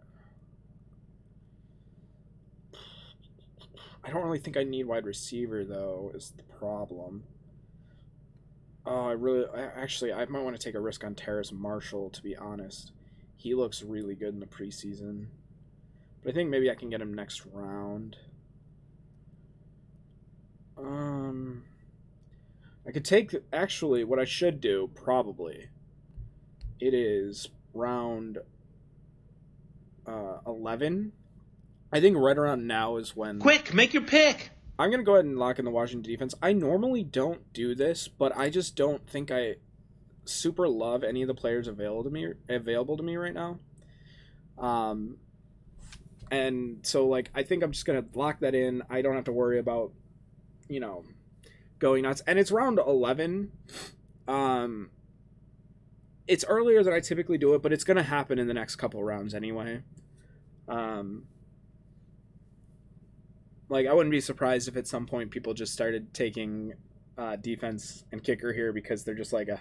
I don't really think I need wide receiver, though, is the problem. Oh, I might want to take a risk on Terrace Marshall, to be honest. He looks really good in the preseason. But I think maybe I can get him next round. I could take, actually, what I should do, probably, it is round 11. I think right around now is when... Quick, make your pick. I'm going to go ahead and lock in the Washington defense. I normally don't do this, but I just don't think I super love any of the players available to me right now. And so, like, I think I'm just going to lock that in. I don't have to worry about, going nuts. And it's round 11. It's earlier than I typically do it, but it's going to happen in the next couple rounds anyway. Like, I wouldn't be surprised if at some point people just started taking defense and kicker here because they're just like, I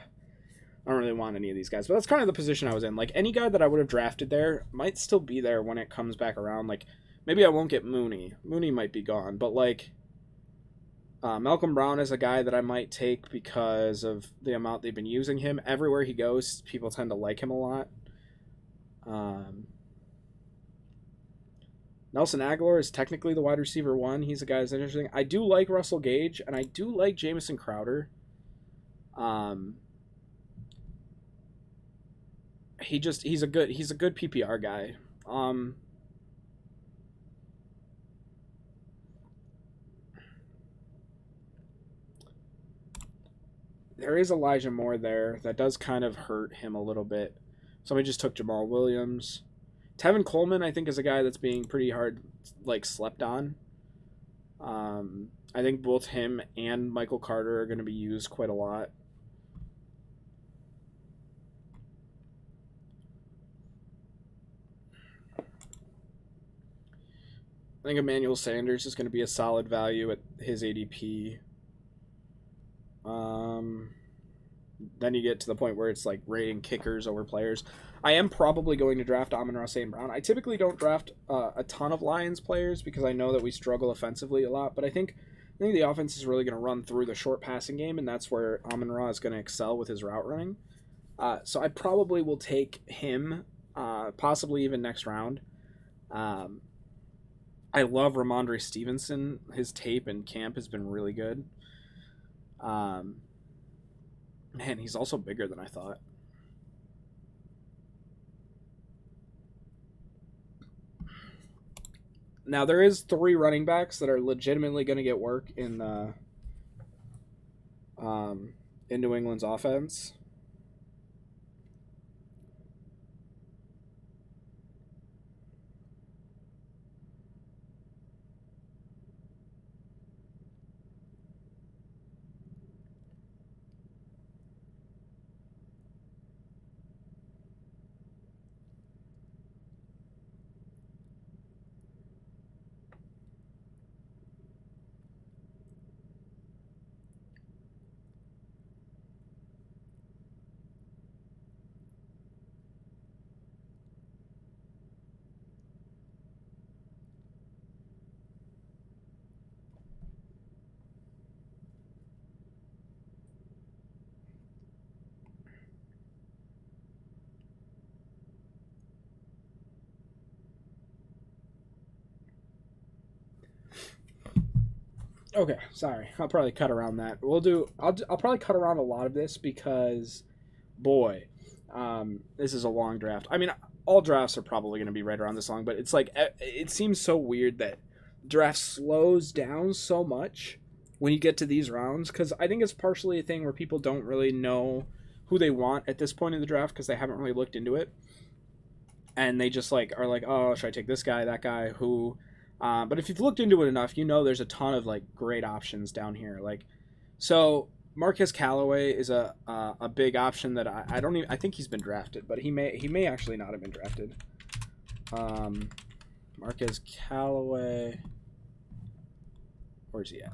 don't really want any of these guys. But that's kind of the position I was in. Like, any guy that I would have drafted there might still be there when it comes back around. Like, maybe I won't get Mooney. Mooney might be gone. But, like, Malcolm Brown is a guy that I might take because of the amount they've been using him. Everywhere he goes, people tend to like him a lot. Nelson Aguilar is technically the wide receiver 1. He's a guy that's interesting. I do like Russell Gage, and I do like Jamison Crowder. He's a good PPR guy. There is Elijah Moore there. That does kind of hurt him a little bit. Somebody just took Jamal Williams. Tevin Coleman, I think, is a guy that's being pretty hard, slept on. I think both him and Michael Carter are going to be used quite a lot. I think Emmanuel Sanders is going to be a solid value at his ADP. Then you get to the point where it's like rating kickers over players. I am probably going to draft Amon-Ra St. Brown. I typically don't draft a ton of Lions players because I know that we struggle offensively a lot, but I think the offense is really going to run through the short passing game, and that's where Amon-Ra is going to excel with his route running. So I probably will take him, possibly even next round. I love Ramondre Stevenson. His tape in camp has been really good. Man, he's also bigger than I thought. Now, there is 3 running backs that are legitimately going to get work in New England's offense. Okay, sorry. I'll probably cut around that. I'll probably cut around a lot of this because, boy, this is a long draft. I mean, all drafts are probably going to be right around this long, but it's like it seems so weird that draft slows down so much when you get to these rounds, because I think it's partially a thing where people don't really know who they want at this point in the draft because they haven't really looked into it, and they just like are like, oh, should I take this guy, that guy, who? But if you've looked into it enough, you know there's a ton of like great options down here. Like, so Marquez Callaway is a big option that I don't even, I think he's been drafted, but he may actually not have been drafted. Marquez Callaway, where's he at?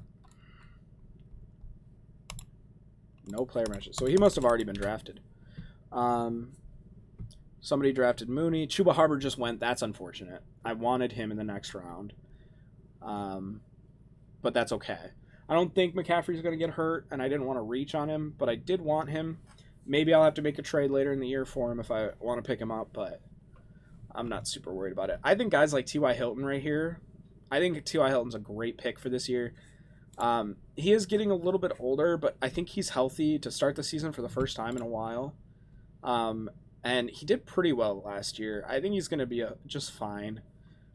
No player mentioned, so he must have already been drafted. Somebody drafted Mooney. Chuba Hubbard just went. That's unfortunate. I wanted him in the next round. But that's okay. I don't think McCaffrey's going to get hurt, and I didn't want to reach on him, but I did want him. Maybe I'll have to make a trade later in the year for him if I want to pick him up, but I'm not super worried about it. I think guys like T.Y. Hilton right here, I think T.Y. Hilton's a great pick for this year. He is getting a little bit older, but I think he's healthy to start the season for the first time in a while. And he did pretty well last year. I think he's going to be just fine.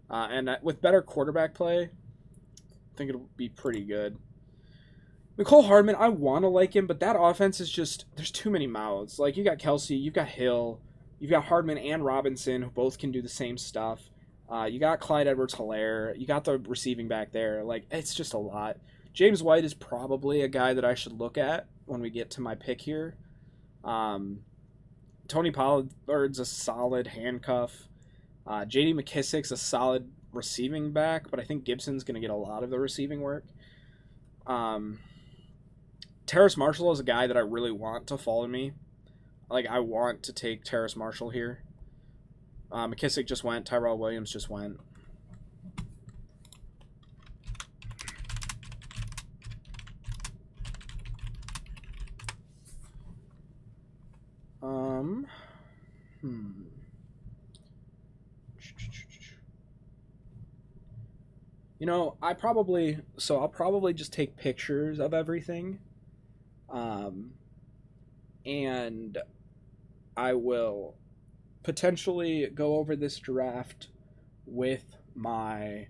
And with better quarterback play, I think it'll be pretty good. Mecole Hardman, I want to like him, but that offense is just, there's too many mouths. Like, you got Kelsey, you've got Hill, you've got Hardman and Robinson, who both can do the same stuff. You got Clyde Edwards-Helaire, you got the receiving back there. Like, it's just a lot. James White is probably a guy that I should look at when we get to my pick here. Tony Pollard's a solid handcuff. J.D. McKissick's a solid receiving back, but I think Gibson's going to get a lot of the receiving work. Terrace Marshall is a guy that I really want to follow me. Like, I want to take Terrace Marshall here. McKissick just went. Tyrell Williams just went. You know, I'll probably just take pictures of everything. And I will potentially go over this draft with my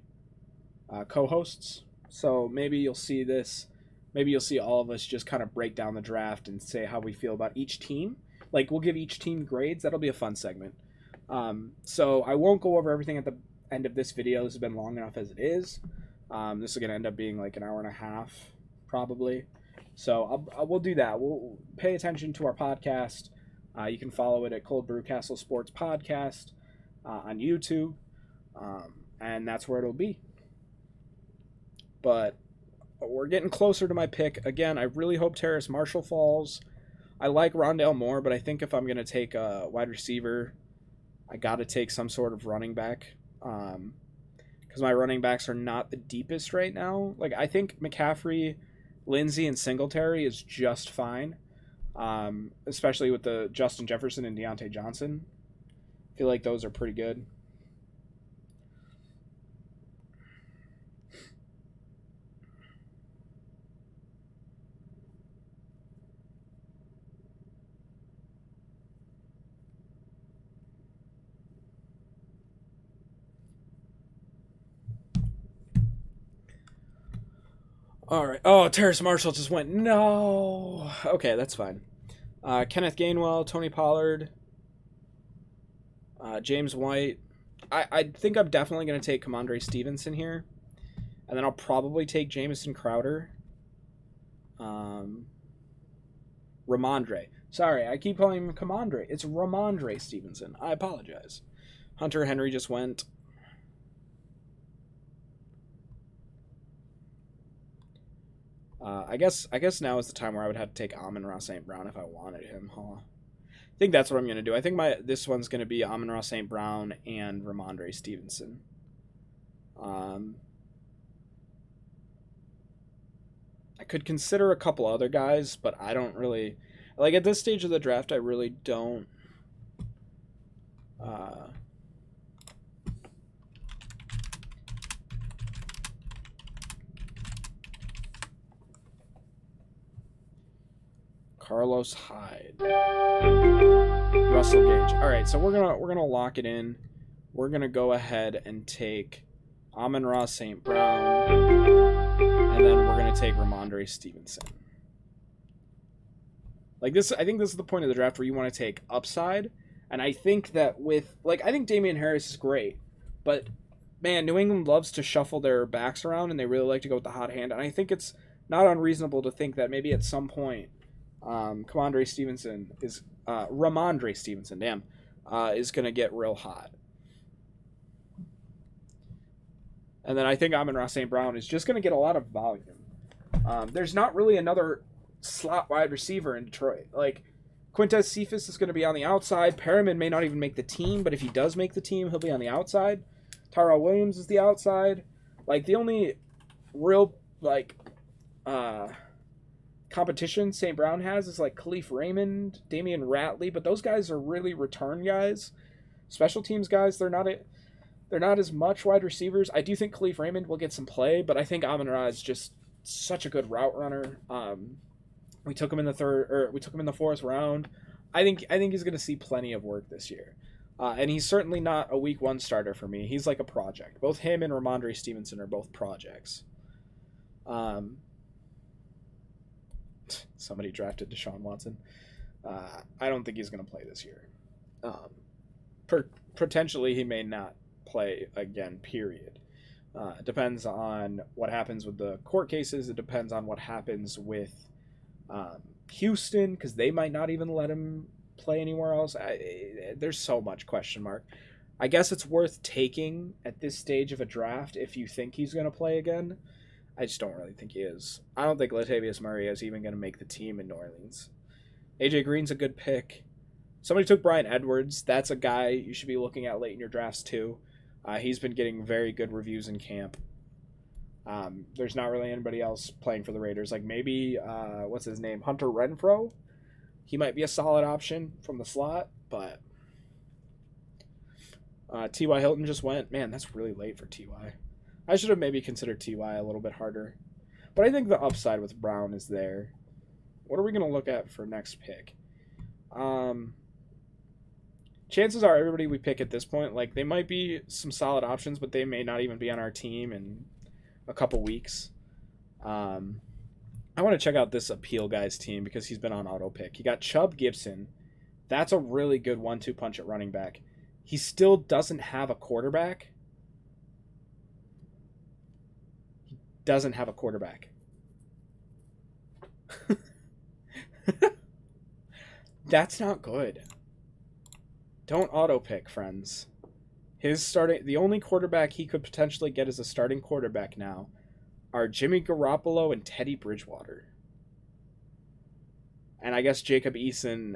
co-hosts. So maybe you'll see this. Maybe you'll see all of us just kind of break down the draft and say how we feel about each team. Like, we'll give each team grades. That'll be a fun segment. So I won't go over everything at the end of this video. This has been long enough as it is. This is going to end up being like an hour and a half, probably. So we'll do that. We'll pay attention to our podcast. You can follow it at Cold Brew Castle Sports Podcast on YouTube. And that's where it'll be. But we're getting closer to my pick. Again, I really hope Terrace Marshall falls. I like Rondale Moore, but I think if I'm going to take a wide receiver, I got to take some sort of running back. Because my running backs are not the deepest right now. Like, I think McCaffrey, Lindsey, and Singletary is just fine. Especially with the Justin Jefferson and Deontay Johnson. I feel like those are pretty good. All right. Oh, Terrace Marshall just went. No. Okay, that's fine. Kenneth Gainwell, Tony Pollard, James White. I think I'm definitely going to take Kamondre Stevenson here. And then I'll probably take Jamison Crowder. Ramondre. Sorry, I keep calling him Kamondre. It's Ramondre Stevenson. I apologize. Hunter Henry just went. I guess now is the time where I would have to take Amon-Ra St. Brown if I wanted him, huh? I think that's what I'm going to do. I think this one's going to be Amon-Ra St. Brown and Ramondre Stevenson. I could consider a couple other guys, but I don't really... Like, at this stage of the draft, I really don't... Carlos Hyde. Russell Gage. All right, so we're gonna lock it in. We're gonna go ahead and take Amon-Ra St. Brown, and then we're gonna take Ramondre Stevenson. Like this, I think this is the point of the draft where you want to take upside, and I think that I think Damian Harris is great, but man, New England loves to shuffle their backs around, and they really like to go with the hot hand, and I think it's not unreasonable to think that maybe at some point, Ramondre Stevenson, is going to get real hot. And then I think Amon-Ra St. Brown is just going to get a lot of volume. There's not really another slot wide receiver in Detroit. Like, Quintez Cephas is going to be on the outside. Perriman may not even make the team, but if he does make the team, he'll be on the outside. Tyrell Williams is the outside. Like, the only real, competition St. Brown has is, Khalif Raymond, Damian Ratley, but those guys are really return guys. Special teams guys, they're not as much wide receivers. I do think Khalif Raymond will get some play, but I think Amon-Ra is just such a good route runner. We took him in the fourth round. I think he's going to see plenty of work this year. And he's certainly not a week one starter for me. He's like a project. Both him and Ramondre Stevenson are both projects. Somebody drafted Deshaun Watson. I don't think he's going to play this year. Potentially he may not play again, period. It depends on what happens with the court cases. It depends on what happens with Houston, because they might not even let him play anywhere else. There's so much question mark. I guess it's worth taking at this stage of a draft if you think he's going to play again. I just don't really think he is. I don't think Latavius Murray is even going to make the team in New Orleans. AJ Green's a good pick. Somebody took Bryan Edwards. That's a guy you should be looking at late in your drafts too. He's been getting very good reviews in camp. There's not really anybody else playing for the Raiders. Like maybe, what's his name? Hunter Renfrow. He might be a solid option from the slot, but T.Y. Hilton just went. Man, that's really late for T.Y. I should have maybe considered T.Y. a little bit harder. But I think the upside with Brown is there. What are we going to look at for next pick? Chances are everybody we pick at this point, they might be some solid options, but they may not even be on our team in a couple weeks. I want to check out this Appeal Guy's team because he's been on auto pick. He got Chubb Gibson. That's a really good 1-2 punch at running back. He still doesn't have a quarterback. Doesn't have a quarterback. That's not good. Don't auto pick, friends. The only quarterback he could potentially get as a starting quarterback now are Jimmy Garoppolo and Teddy Bridgewater. And I guess Jacob Eason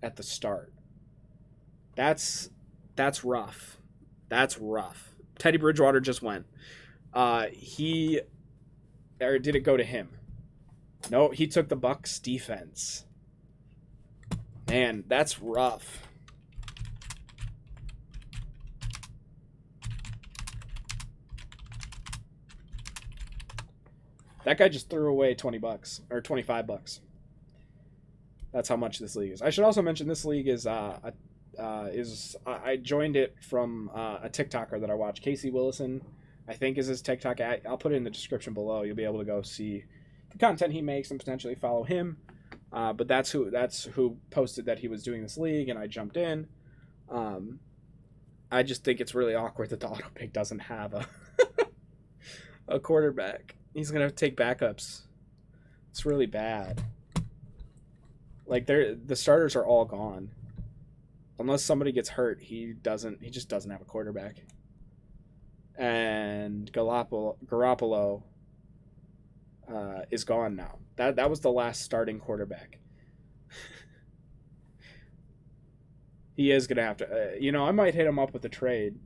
at the start. That's rough. That's rough. Teddy Bridgewater just went. Or did it go to him? No, he took the Bucs defense. Man, that's rough. That guy just threw away $20 or $25. That's how much this league is. I should also mention this league is I joined it from a TikToker that I watch, Casey Willison. I think is his TikTok. I'll put it in the description below. You'll be able to go see the content he makes and potentially follow him. But that's who posted that he was doing this league, and I jumped in. I just think it's really awkward that the auto pick doesn't have a quarterback. He's gonna take backups. It's really bad. The starters are all gone. Unless somebody gets hurt, he just doesn't have a quarterback. And Garoppolo is gone now. That was the last starting quarterback. He is gonna have to. I might hit him up with a trade,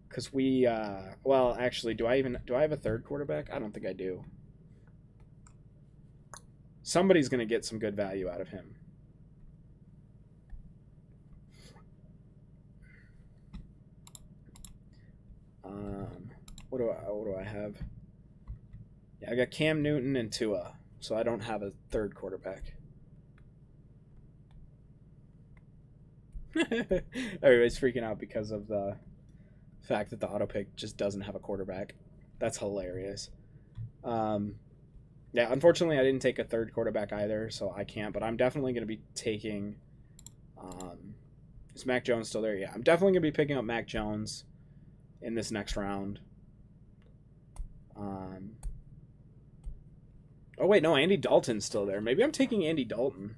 because we. Actually, do I have a third quarterback? I don't think I do. Somebody's gonna get some good value out of him. What do I have? Yeah, I got Cam Newton and Tua, so I don't have a third quarterback. Everybody's freaking out because of the fact that the auto pick just doesn't have a quarterback. That's hilarious. Yeah, unfortunately, I didn't take a third quarterback either, so I can't. But I'm definitely going to be taking. Is Mac Jones still there? Yeah, I'm definitely going to be picking up Mac Jones in this next round. Oh wait, no, Andy Dalton's still there. Maybe I'm taking Andy Dalton.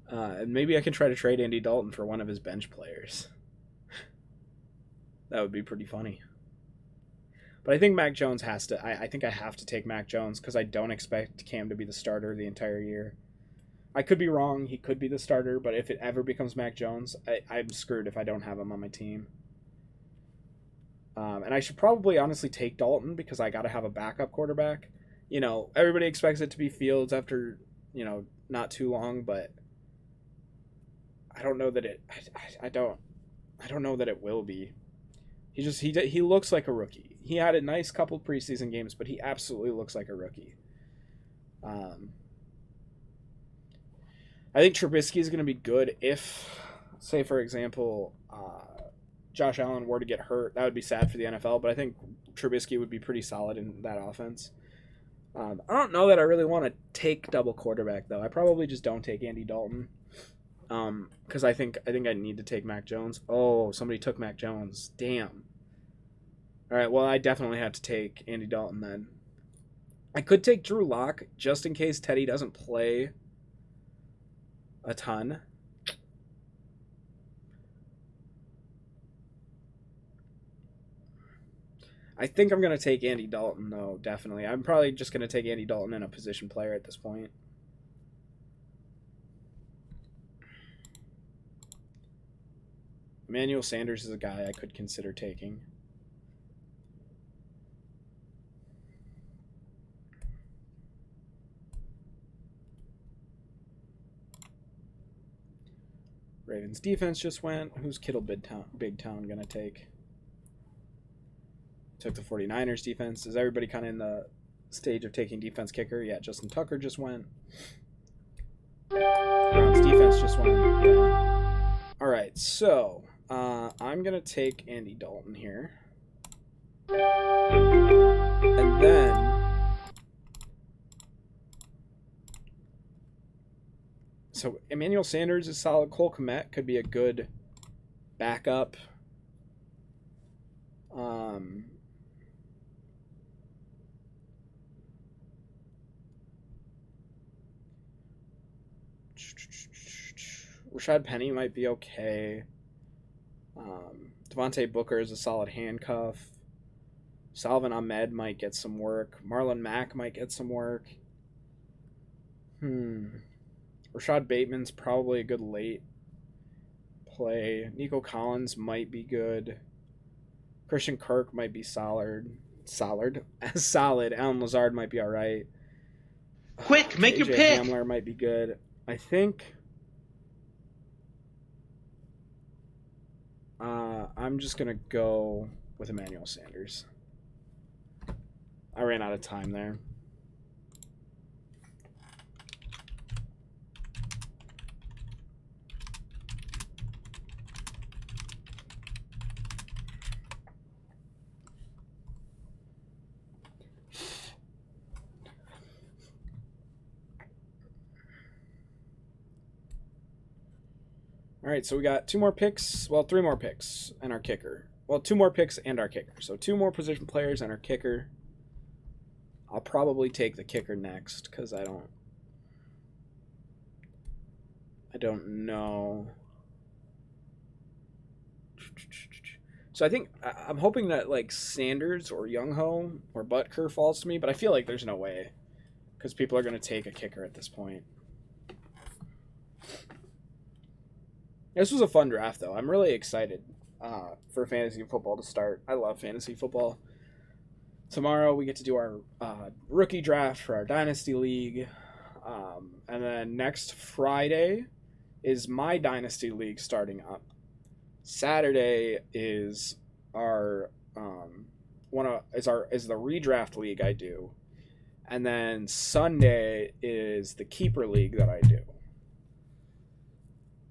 And maybe I can try to trade Andy Dalton for one of his bench players. That would be pretty funny. But I think Mac Jones has to. I think I have to take Mac Jones because I don't expect Cam to be the starter the entire year. I could be wrong. He could be the starter, but if it ever becomes Mac Jones, I'm screwed if I don't have him on my team. And I should probably honestly take Dalton because I got to have a backup quarterback. You know, everybody expects it to be Fields after, you know, not too long, but I don't know that I don't know that it will be. He looks like a rookie. He had a nice couple preseason games, but he absolutely looks like a rookie. I think Trubisky is going to be good if, say, for example, Josh Allen were to get hurt. That would be sad for the NFL, but I think Trubisky would be pretty solid in that offense. I don't know that I really want to take double quarterback, though. I probably just don't take Andy Dalton because I think I need to take Mac Jones. Oh, somebody took Mac Jones. Damn. All right, well, I definitely have to take Andy Dalton then. I could take Drew Lock just in case Teddy doesn't play a ton. I think I'm going to take Andy Dalton, though, definitely. I'm probably just going to take Andy Dalton and a position player at this point. Emmanuel Sanders is a guy I could consider taking. Ravens defense just went. Who's Kittle Big Town going to take? Took the 49ers defense. Is everybody kind of in the stage of taking defense kicker? Yeah, Justin Tucker just went. Browns defense just went. Yeah. All right, so I'm going to take Andy Dalton here. And then so Emmanuel Sanders is solid. Cole Kmet could be a good backup. Rashad Penny might be okay. Devontae Booker is a solid handcuff. Salvin Ahmed might get some work. Marlon Mack might get some work. Rashad Bateman's probably a good late play. Nico Collins might be good. Christian Kirk might be solid. Solid. Alan Lazard might be all right. Quick, make your pick. Hamler might be good. I think I'm just going to go with Emmanuel Sanders. I ran out of time there. All right, so we got 2 more picks. Well, 3 more picks and our kicker. Well, 2 more picks and our kicker. So 2 more position players and our kicker. I'll probably take the kicker next because I don't know. So I think I'm hoping that like Sanders or Young-Ho or Butker falls to me, but I feel like there's no way because people are going to take a kicker at this point. This was a fun draft, though. I'm really excited for fantasy football to start. I love fantasy football. Tomorrow we get to do our rookie draft for our Dynasty League. And then next Friday is my Dynasty League starting up. Saturday is our the redraft league I do. And then Sunday is the keeper league that I do.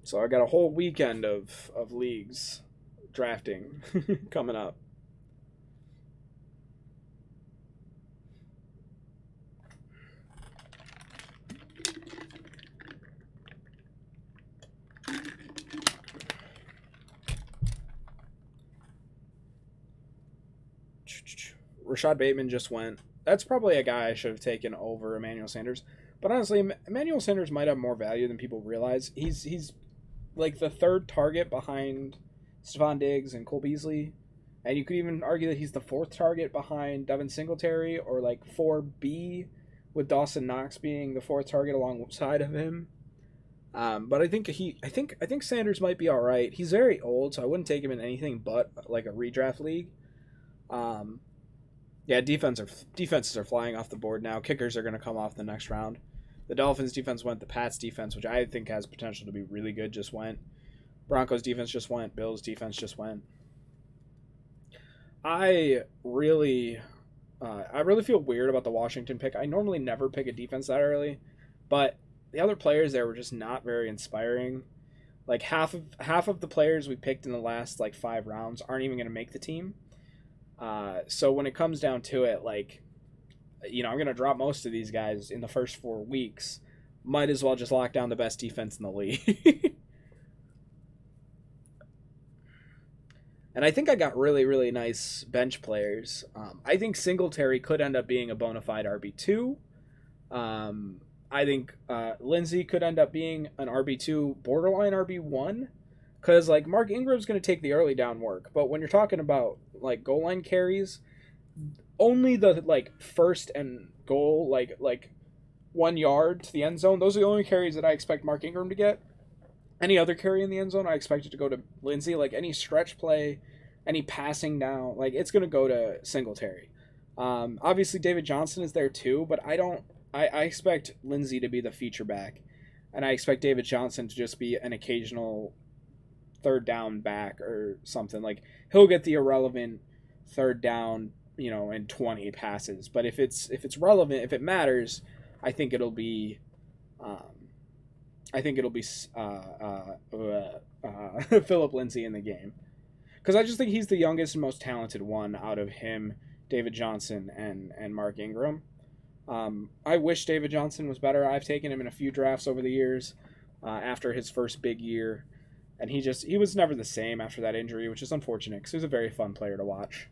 So I got a whole weekend of leagues drafting coming up. Rashad Bateman just went. That's probably a guy I should have taken over Emmanuel Sanders. But honestly, Emmanuel Sanders might have more value than people realize. He's like the third target behind Stephon Diggs and Cole Beasley. And you could even argue that he's the fourth target behind Devin Singletary, or like 4B, with Dawson Knox being the fourth target alongside of him. But I think Sanders might be all right. He's very old, so I wouldn't take him in anything but like a redraft league. Yeah, defenses are flying off the board now. Kickers are going to come off the next round. The Dolphins defense went. The Pats defense, which I think has potential to be really good, just went. Broncos defense just went. Bills defense just went. I really feel weird about the Washington pick. I normally never pick a defense that early, but the other players there were just not very inspiring. Like half of the players we picked in the last like 5 rounds aren't even going to make the team. So when it comes down to it, like, I'm going to drop most of these guys in the first 4 weeks. Might as well just lock down the best defense in the league. And I think I got really, really nice bench players. I think Singletary could end up being a bona fide RB2. I think Lindsey could end up being an RB2, borderline RB1. Because, like, Mark Ingram's going to take the early down work. But when you're talking about, like, goal line carries, only the, like, first and goal, like 1 yard to the end zone, those are the only carries that I expect Mark Ingram to get. Any other carry in the end zone, I expect it to go to Lindsey. Like, any stretch play, any passing down, like, it's going to go to Singletary. Obviously, David Johnson is there, too, but I expect Lindsey to be the feature back. And I expect David Johnson to just be an occasional third down back or something. Like, he'll get the irrelevant third down, in 20 passes. But if it's relevant, if it matters, I think it'll be Philip Lindsay in the game, because I just think he's the youngest and most talented one out of him, David Johnson, and Mark Ingram. I wish David Johnson was better. I've taken him in a few drafts over the years after his first big year. And he was never the same after that injury, which is unfortunate because he was a very fun player to watch.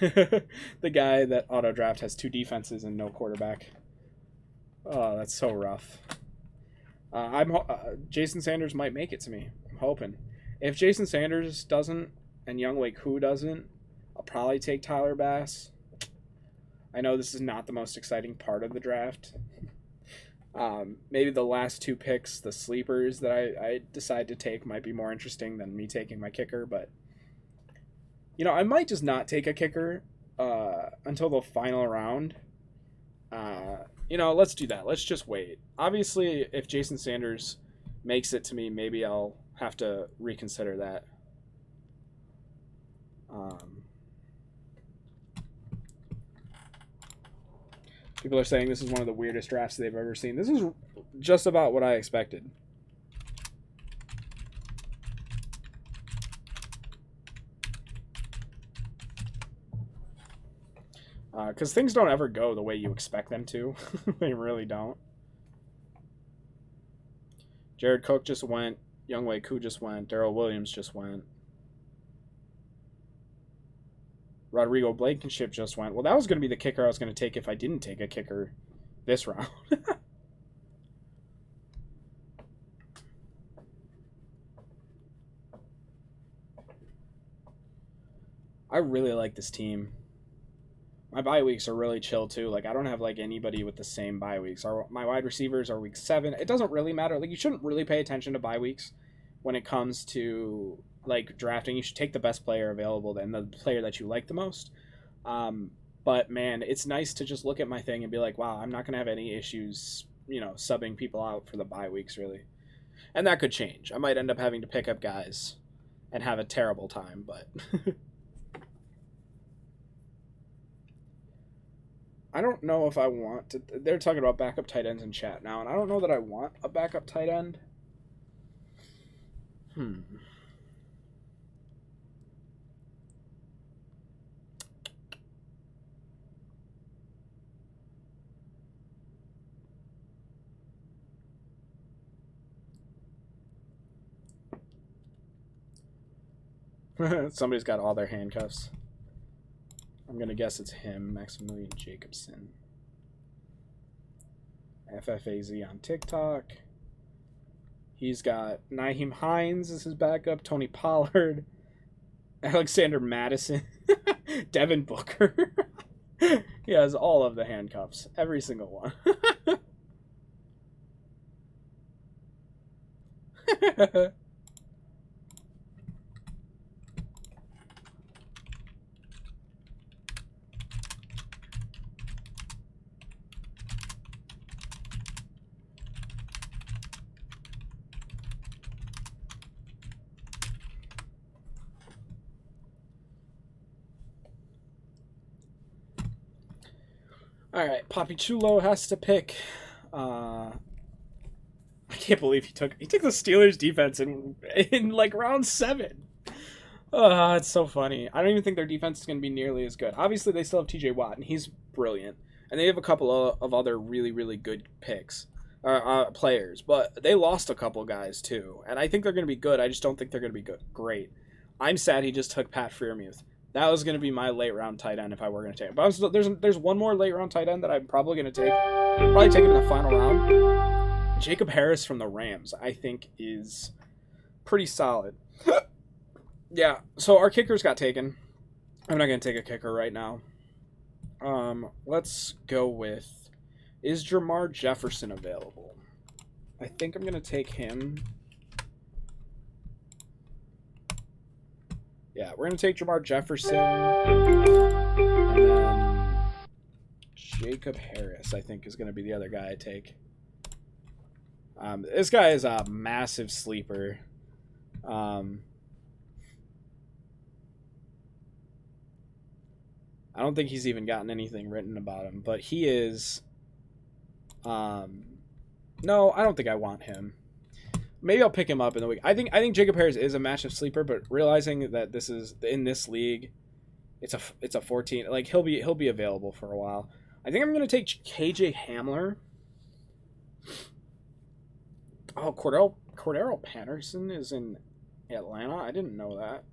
The guy that auto draft has 2 defenses and no quarterback. Oh, that's so rough. Jason Sanders might make it to me. I'm hoping. If Jason Sanders doesn't and Younghoe Koo doesn't, I'll probably take Tyler Bass. I know this is not the most exciting part of the draft. Maybe the last 2 picks, the sleepers that I decide to take, might be more interesting than me taking my kicker. But, I might just not take a kicker until the final round. Let's do that. Let's just wait. Obviously, if Jason Sanders makes it to me, maybe I'll have to reconsider that. People are saying this is one of the weirdest drafts they've ever seen. This is just about what I expected. Because things don't ever go the way you expect them to. They really don't. Jared Cook just went. Younghoe Koo just went. Darrell Williams just went. Rodrigo Blankenship just went. Well, that was going to be the kicker I was going to take if I didn't take a kicker this round. I really like this team. My bye weeks are really chill too. Like, I don't have like anybody with the same bye weeks. My wide receivers are week 7. It doesn't really matter. Like, you shouldn't really pay attention to bye weeks when it comes to like drafting. You should take the best player available and the player that you like the most. But man, it's nice to just look at my thing and be like, wow, I'm not gonna have any issues, subbing people out for the bye weeks, really. And that could change. I might end up having to pick up guys and have a terrible time, but I don't know if I want to. They're talking about backup tight ends in chat now, and I don't know that I want a backup tight end. Somebody's got all their handcuffs. I'm going to guess it's him, Maximilian Jacobson. FFAZ on TikTok. He's got Nyheim Hines as his backup, Tony Pollard, Alexander Madison, Devin Booker. He has all of the handcuffs, every single one. All right, Papi Chulo has to pick. I can't believe he took the Steelers defense in like round 7. It's so funny. I don't even think their defense is going to be nearly as good. Obviously, they still have T.J. Watt, and he's brilliant, and they have a couple of other really, really good picks, players. But they lost a couple guys too, and I think they're going to be good. I just don't think they're going to be great. I'm sad he just took Pat Freiermuth. That was going to be my late round tight end if I were going to take him. But there's one more late round tight end that I'm probably going to take. Probably take him in the final round. Jacob Harris from the Rams, I think, is pretty solid. Yeah, so our kickers got taken. I'm not going to take a kicker right now. Let's go with, is Jermar Jefferson available? I think I'm going to take him. Yeah, we're going to take Jermar Jefferson. And then Jacob Harris, I think, is going to be the other guy I take. This guy is a massive sleeper. I don't think he's even gotten anything written about him, but he is... no, I don't think I want him. Maybe I'll pick him up in the week. I think Jacob Harris is a massive sleeper, but realizing that this is in this league, it's a 14. Like he'll be available for a while. I think I'm gonna take KJ Hamler. Oh, Cordero Patterson is in Atlanta. I didn't know that.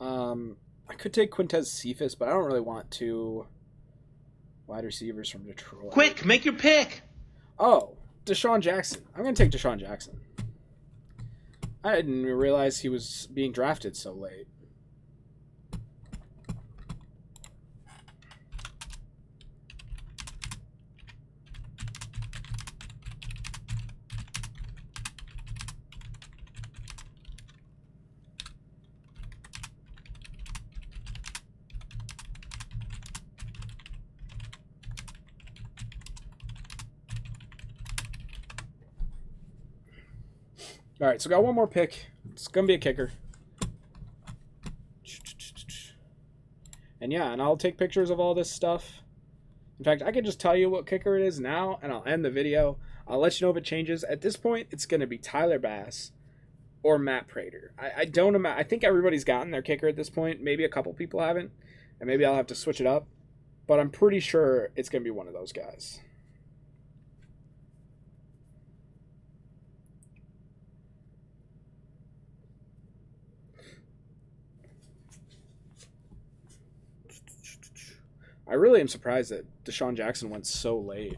I could take Quintez Cephas, but I don't really want 2 wide receivers from Detroit. Quick, make your pick. Oh, Deshaun Jackson. I'm gonna take Deshaun Jackson. I didn't even realize he was being drafted so late. All right, so got one more pick. It's going to be a kicker. And yeah, and I'll take pictures of all this stuff. In fact, I can just tell you what kicker it is now, and I'll end the video. I'll let you know if it changes. At this point, it's going to be Tyler Bass or Matt Prater. I think everybody's gotten their kicker at this point. Maybe a couple people haven't, and maybe I'll have to switch it up. But I'm pretty sure it's going to be one of those guys. I really am surprised that Deshaun Jackson went so late.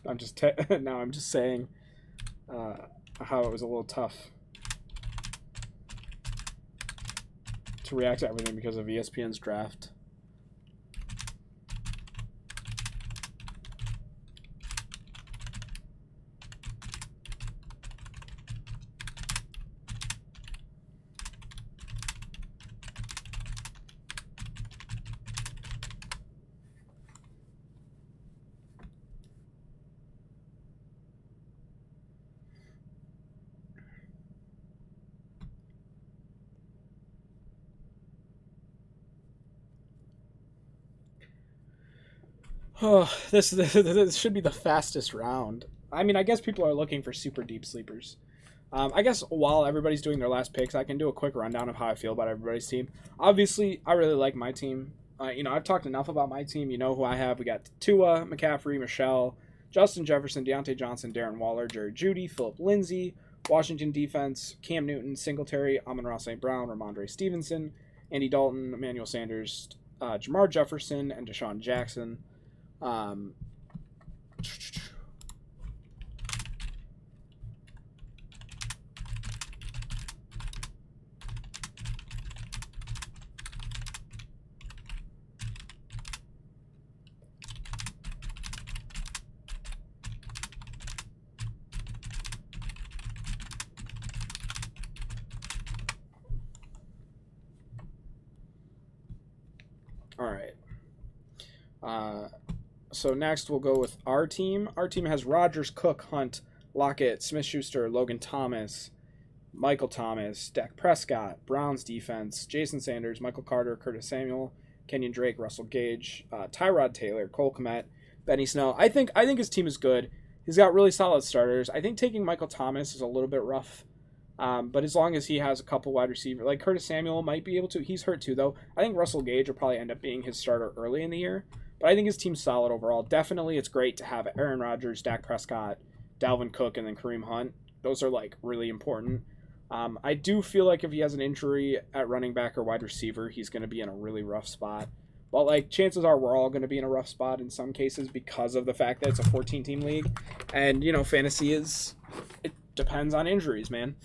I'm just saying how it was a little tough to react to everything because of ESPN's draft. Oh, this should be the fastest round. I mean, I guess people are looking for super deep sleepers. I guess while everybody's doing their last picks, I can do a quick rundown of how I feel about everybody's team. Obviously, I really like my team. I've talked enough about my team. You know who I have. We got Tua, McCaffrey, Michelle, Justin Jefferson, Deontay Johnson, Darren Waller, Jerry Jeudy, Philip Lindsay, Washington defense, Cam Newton, Singletary, Amon-Ra St. Brown, Ramondre Stevenson, Andy Dalton, Emmanuel Sanders, Jamar Jefferson, and Deshaun Jackson. Um, all right. So next we'll go with our team. Our team has Rodgers, Cook, Hunt, Lockett, Smith-Schuster, Logan Thomas, Michael Thomas, Dak Prescott, Browns defense, Jason Sanders, Michael Carter, Curtis Samuel, Kenyon Drake, Russell Gage, Tyrod Taylor, Cole Kmet, Benny Snell. I think his team is good. He's got really solid starters. I think taking Michael Thomas is a little bit rough. But as long as he has a couple wide receivers, like Curtis Samuel might be able to. He's hurt too, though. I think Russell Gage will probably end up being his starter early in the year. But I think his team's solid overall. Definitely, it's great to have Aaron Rodgers, Dak Prescott, Dalvin Cook, and then Kareem Hunt. Those are like really important. I do feel like if he has an injury at running back or wide receiver, he's going to be in a really rough spot. But like chances are we're all going to be in a rough spot in some cases because of the fact that it's a 14-team league. And, fantasy it depends on injuries, man.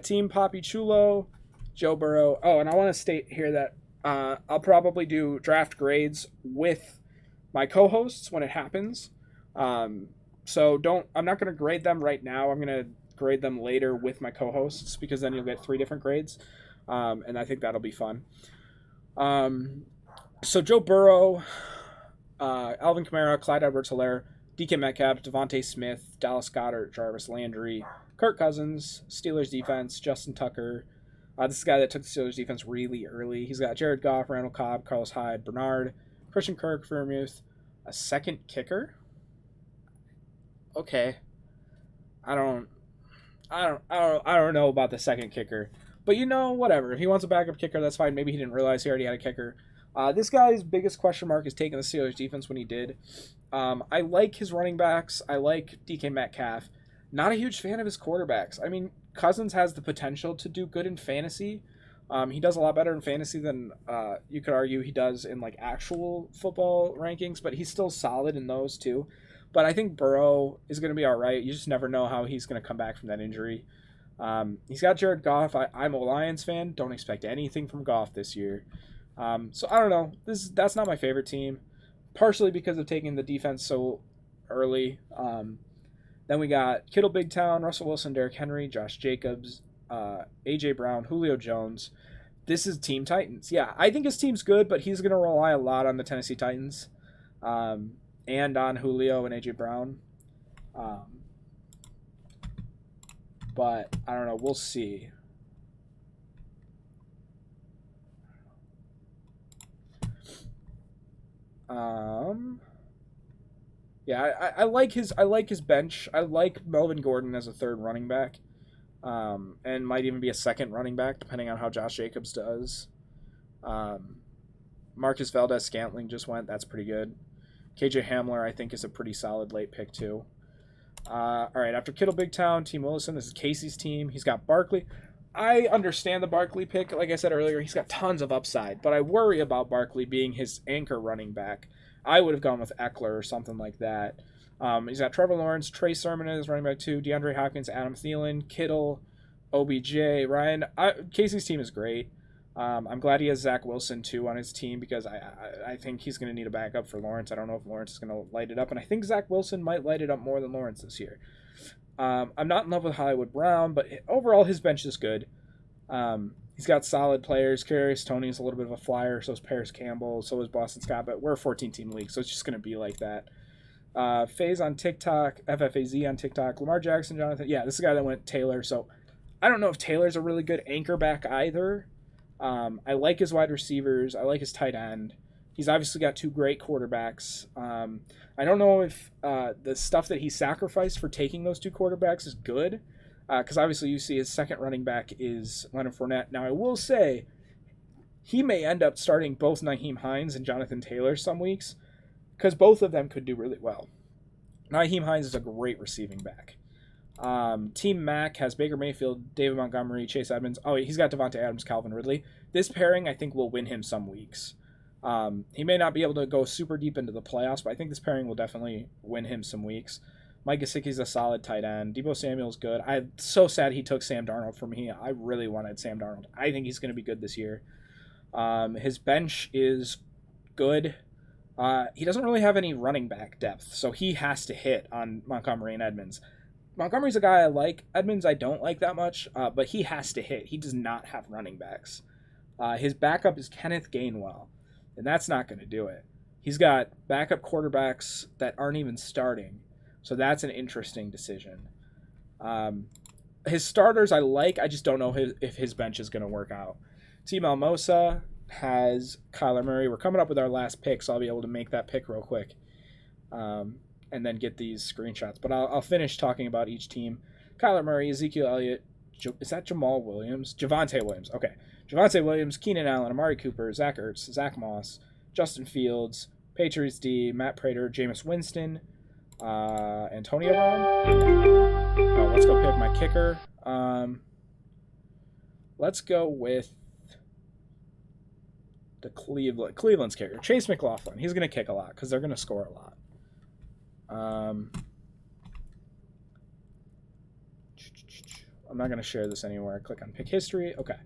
Team Papi Chulo, Joe Burrow. Oh, and I want to state here that I'll probably do draft grades with my co-hosts when it happens. So I'm not going to grade them right now. I'm going to grade them later with my co-hosts because then you'll get 3 different grades. And I think that'll be fun. So Joe Burrow, Alvin Kamara, Clyde Edwards-Helaire, DK Metcalf, Devontae Smith, Dallas Goedert, Jarvis Landry, Kirk Cousins, Steelers defense, Justin Tucker. This is a guy that took the Steelers defense really early. He's got Jared Goff, Randall Cobb, Carlos Hyde, Bernard, Christian Kirk, Freiermuth, a second kicker. Okay, I don't know about the second kicker, but whatever. If he wants a backup kicker, that's fine. Maybe he didn't realize he already had a kicker. This guy's biggest question mark is taking the Steelers defense when he did. I like his running backs. I like DK Metcalf. Not a huge fan of his quarterbacks. I mean, Cousins has the potential to do good in fantasy. He does a lot better in fantasy than you could argue he does in like actual football rankings, but he's still solid in those too. But I think Burrow is going to be all right. You just never know how he's going to come back from that injury. He's got Jared Goff. I'm a Lions fan. Don't expect anything from Goff this year. So I don't know. That's not my favorite team, partially because of taking the defense so early. Then we got Kittle, Big Town, Russell Wilson, Derrick Henry, Josh Jacobs, A.J. Brown, Julio Jones. This is Team Titans. Yeah, I think his team's good, but he's going to rely a lot on the Tennessee Titans and on Julio and A.J. Brown. But I don't know. We'll see. Yeah, I like his bench. I like Melvin Gordon as a third running back, and might even be a second running back depending on how Josh Jacobs does. Marcus Valdez-Scantling just went. That's pretty good. KJ Hamler I think is a pretty solid late pick too. All right, after Kittle, Big Town, Team Willison. This is Casey's team. He's got Barkley. I understand the Barkley pick. Like I said earlier, he's got tons of upside, but I worry about Barkley being his anchor running back. I would have gone with Eckler or something like that. He's got Trevor Lawrence, Trey Sermon as running back 2, DeAndre Hopkins, Adam Thielen, Kittle, OBJ, Ryan. Casey's team is great. I'm glad he has Zach Wilson too on his team because I think he's going to need a backup for Lawrence. I don't know if Lawrence is going to light it up, and I think Zach Wilson might light it up more than Lawrence this year. I'm not in love with Hollywood Brown, but overall his bench is good. He's got solid players. Kadarius Toney's a little bit of a flyer, so is Paris Campbell, so is Boston Scott, but we're a 14-team league, so it's just going to be like that. Faze on TikTok, FFAZ on TikTok, Lamar Jackson, Jonathan. Yeah, this is a guy that went Taylor, so I don't know if Taylor's a really good anchor back either. I like his wide receivers. I like his tight end. He's obviously got 2 great quarterbacks. I don't know if the stuff that he sacrificed for taking those 2 quarterbacks is good, because obviously you see his second running back is Leonard Fournette. Now, I will say he may end up starting both Nyheim Hines and Jonathan Taylor some weeks, because both of them could do really well. Nyheim Hines is a great receiving back. Team Mac has Baker Mayfield, David Montgomery, Chase Edmonds. Oh, he's got Devontae Adams, Calvin Ridley. This pairing, I think, will win him some weeks. He may not be able to go super deep into the playoffs, but I think this pairing will definitely win him some weeks. Mike Gesicki's a solid tight end. Deebo Samuel's good. I'm so sad he took Sam Darnold from me. I really wanted Sam Darnold. I think he's going to be good this year. His bench is good. He doesn't really have any running back depth, so he has to hit on Montgomery and Edmonds. Montgomery's a guy I like. Edmonds I don't like that much, but he has to hit. He does not have running backs. His backup is Kenneth Gainwell, and that's not going to do it. He's got backup quarterbacks that aren't even starting, so that's an interesting decision. His starters I like. I just don't know if his bench is going to work out. Team Almosa has Kyler Murray. We're coming up with our last pick, so I'll be able to make that pick real quick. And then get these screenshots. But I'll finish talking about each team. Kyler Murray, Ezekiel Elliott, is that Jamal Williams? Javonte Williams. Okay. Javonte Williams, Keenan Allen, Amari Cooper, Zach Ertz, Zach Moss, Justin Fields, Patriots D, Matt Prater, Jameis Winston, Antonio Brown. Oh, let's go pick my kicker. Let's go with the Cleveland's kicker, Chase McLaughlin. He's going to kick a lot because they're going to score a lot. I'm not going to share this anywhere. Click on pick history. Okay.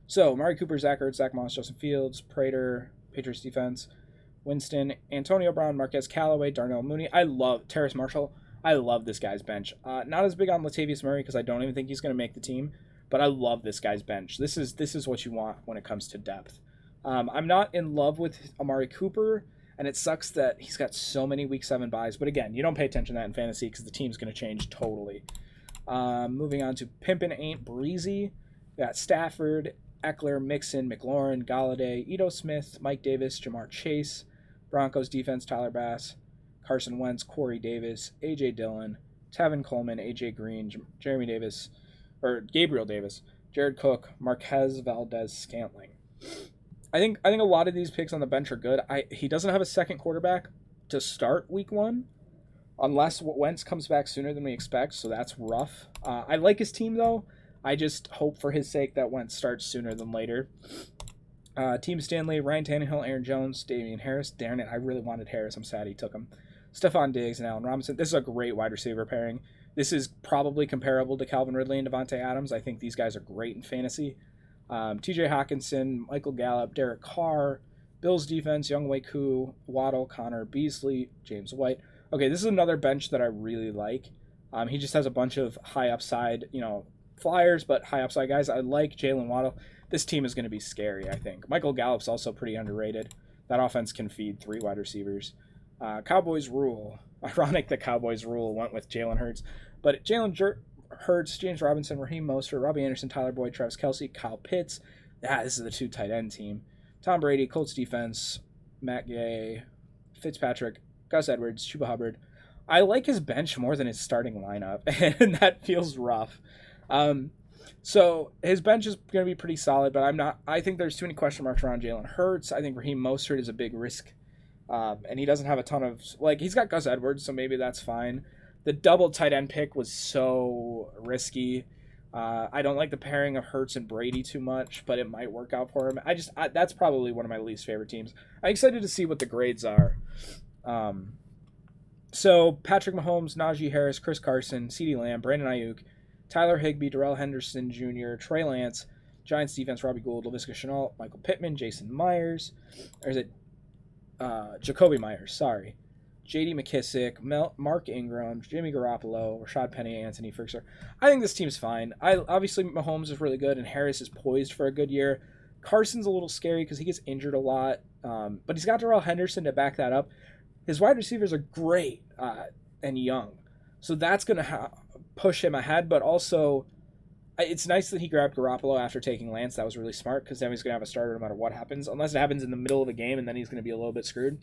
So, Amari Cooper, Zach Ertz, Zach Moss, Justin Fields, Prater, Patriots defense, Winston, Antonio Brown, Marquez Callaway, Darnell Mooney. I love Terrace Marshall. I love this guy's bench. Not as big on Latavius Murray because I don't even think he's going to make the team, but I love this guy's bench. This is what you want when it comes to depth. I'm not in love with Amari Cooper, and it sucks that he's got so many Week 7 buys. But again, you don't pay attention to that in fantasy because the team's going to change totally. Moving on to Pimpin' Ain't Breezy. We got Stafford, Eckler, Mixon, McLaurin, Galladay, Ito Smith, Mike Davis, Jamar Chase, Broncos defense, Tyler Bass, Carson Wentz, Corey Davis, A.J. Dillon, Tevin Coleman, A.J. Green, Gabriel Davis, Jared Cook, Marquez Valdez-Scantling. I think a lot of these picks on the bench are good. He doesn't have a second quarterback to start Week 1, unless Wentz comes back sooner than we expect, so that's rough. I like his team, though. I just hope for his sake that Wentz starts sooner than later. Team Stanley, Ryan Tannehill, Aaron Jones, Damian Harris. Darn it, I really wanted Harris. I'm sad he took him. Stephon Diggs and Allen Robinson. This is a great wide receiver pairing. This is probably comparable to Calvin Ridley and Devontae Adams. I think these guys are great in fantasy. TJ Hawkinson, Michael Gallup, Derek Carr, Bills defense, Younghoe Koo, Waddle, Connor Beasley, James White. Okay, this is another bench that I really like. He just has a bunch of high upside, flyers, but high upside guys. I like Jalen Waddle. This team is going to be scary, I think. Michael Gallup's also pretty underrated. That offense can feed 3 wide receivers. Cowboys rule. Ironic that Cowboys rule went with Jalen Hurts. But Jalen Hurts, James Robinson, Raheem Mostert, Robbie Anderson, Tyler Boyd, Travis Kelce, Kyle Pitts. This is the 2 tight end team. Tom Brady, Colts defense, Matt Gay, Fitzpatrick, Gus Edwards, Chuba Hubbard. I like his bench more than his starting lineup, and that feels rough. So his bench is going to be pretty solid, but I think there's too many question marks around Jalen Hurts. I think Raheem Mostert is a big risk, and he doesn't have a ton of, he's got Gus Edwards, so maybe that's fine. The double tight end pick was so risky. I don't like the pairing of Hurts and Brady too much, but it might work out for him. That's probably one of my least favorite teams. I'm excited to see what the grades are. So Patrick Mahomes, Najee Harris, Chris Carson, CeeDee Lamb, Brandon Ayuk, Tyler Higbee, Darrell Henderson Jr., Trey Lance, Giants defense, Robbie Gould, Laviska Shenault, Michael Pittman, Jason Myers, or is it Jacoby Myers, sorry. J.D. McKissick, Mark Ingram, Jimmy Garoppolo, Rashad Penny, Anthony Firkser. I think this team's fine. Obviously, Mahomes is really good, and Harris is poised for a good year. Carson's a little scary because he gets injured a lot, but he's got Darrell Henderson to back that up. His wide receivers are great and young, so that's going to push him ahead, but also It's nice that he grabbed Garoppolo after taking Lance. That was really smart because now he's going to have a starter no matter what happens, unless it happens in the middle of the game, and then he's going to be a little bit screwed,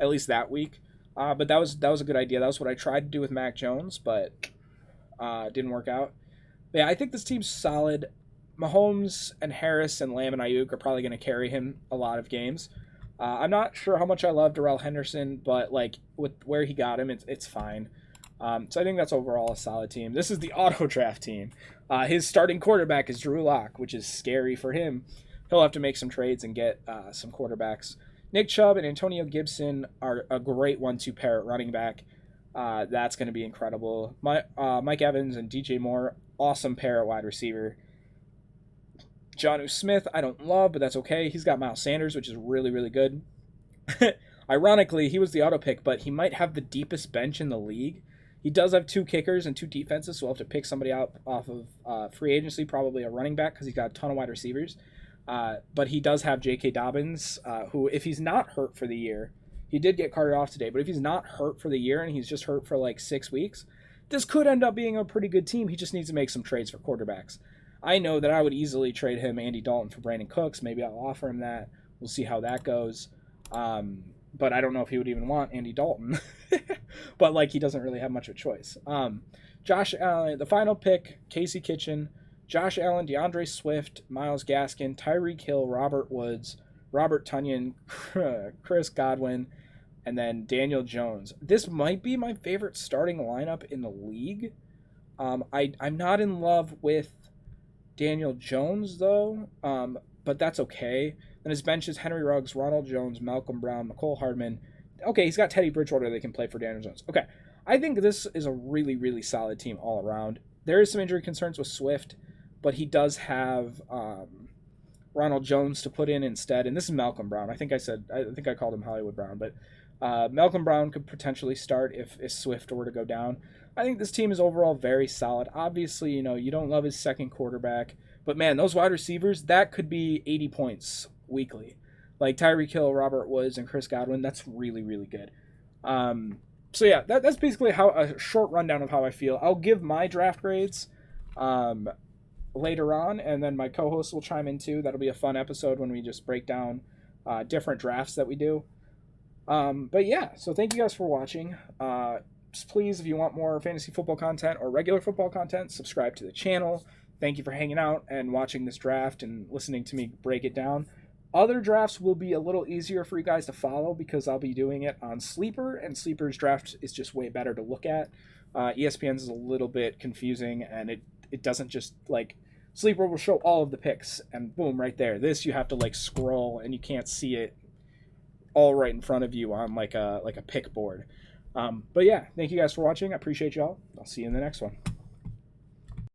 at least that week. But that was a good idea. That was what I tried to do with Mac Jones, but didn't work out. But yeah, I think this team's solid. Mahomes and Harris and Lamb and Ayuk are probably going to carry him a lot of games. I'm not sure how much I love Darrell Henderson, but like with where he got him, it's fine. So I think that's overall a solid team. This is the auto draft team. His starting quarterback is Drew Lock, which is scary for him. He'll have to make some trades and get some quarterbacks. Nick Chubb and Antonio Gibson are a great 1-2 pair at running back. That's going to be incredible. Mike Evans and DJ Moore, awesome pair at wide receiver. Jonnu Smith, I don't love, but that's okay. He's got Miles Sanders, which is really, really good. Ironically, he was the auto pick, but he might have the deepest bench in the league. He does have 2 kickers and 2 defenses, so we'll have to pick somebody out off of free agency, probably a running back because he's got a ton of wide receivers. But he does have J.K. Dobbins, who, if he's not hurt for the year, he did get carted off today, but if he's not hurt for the year and he's just hurt for like 6 weeks, this could end up being a pretty good team. He just needs to make some trades for quarterbacks. I know that I would easily trade him Andy Dalton for Brandon Cooks. Maybe I'll offer him that. We'll see how that goes. But I don't know if he would even want Andy Dalton. But like he doesn't really have much of a choice. Josh Allen, the final pick, Casey Kitchen, Josh Allen, DeAndre Swift, Myles Gaskin, Tyreek Hill, Robert Woods, Robert Tonyan, Chris Godwin, and then Daniel Jones. This might be my favorite starting lineup in the league. I'm not in love with Daniel Jones, though, but that's okay. Then his bench is Henry Ruggs, Ronald Jones, Malcolm Brown, McCole Hardman. Okay, he's got Teddy Bridgewater that can play for Daniel Jones. Okay, I think this is a really, really solid team all around. There is some injury concerns with Swift, but he does have Ronald Jones to put in instead, and this is Malcolm Brown. I think I called him Hollywood Brown, but Malcolm Brown could potentially start if Swift were to go down. I think this team is overall very solid. Obviously, you don't love his second quarterback, but man, those wide receivers, that could be 80 points weekly. Like Tyreek Hill, Robert Woods, and Chris Godwin, that's really, really good. So yeah, that's basically how a short rundown of how I feel. I'll give my draft grades later on, and then my co-host will chime in too. That'll be a fun episode when we just break down different drafts that we do. But yeah, so thank you guys for watching. Please, if you want more fantasy football content or regular football content, subscribe to the channel. Thank you for hanging out and watching this draft and listening to me break it down. Other drafts will be a little easier for you guys to follow because I'll be doing it on Sleeper, and Sleeper's draft is just way better to look at. ESPN's is a little bit confusing, and it doesn't just, like, Sleeper will show all of the picks, and boom, right there. This, you have to, like, scroll, and you can't see it all right in front of you on, like a pick board. But yeah, thank you guys for watching. I appreciate y'all. I'll see you in the next one.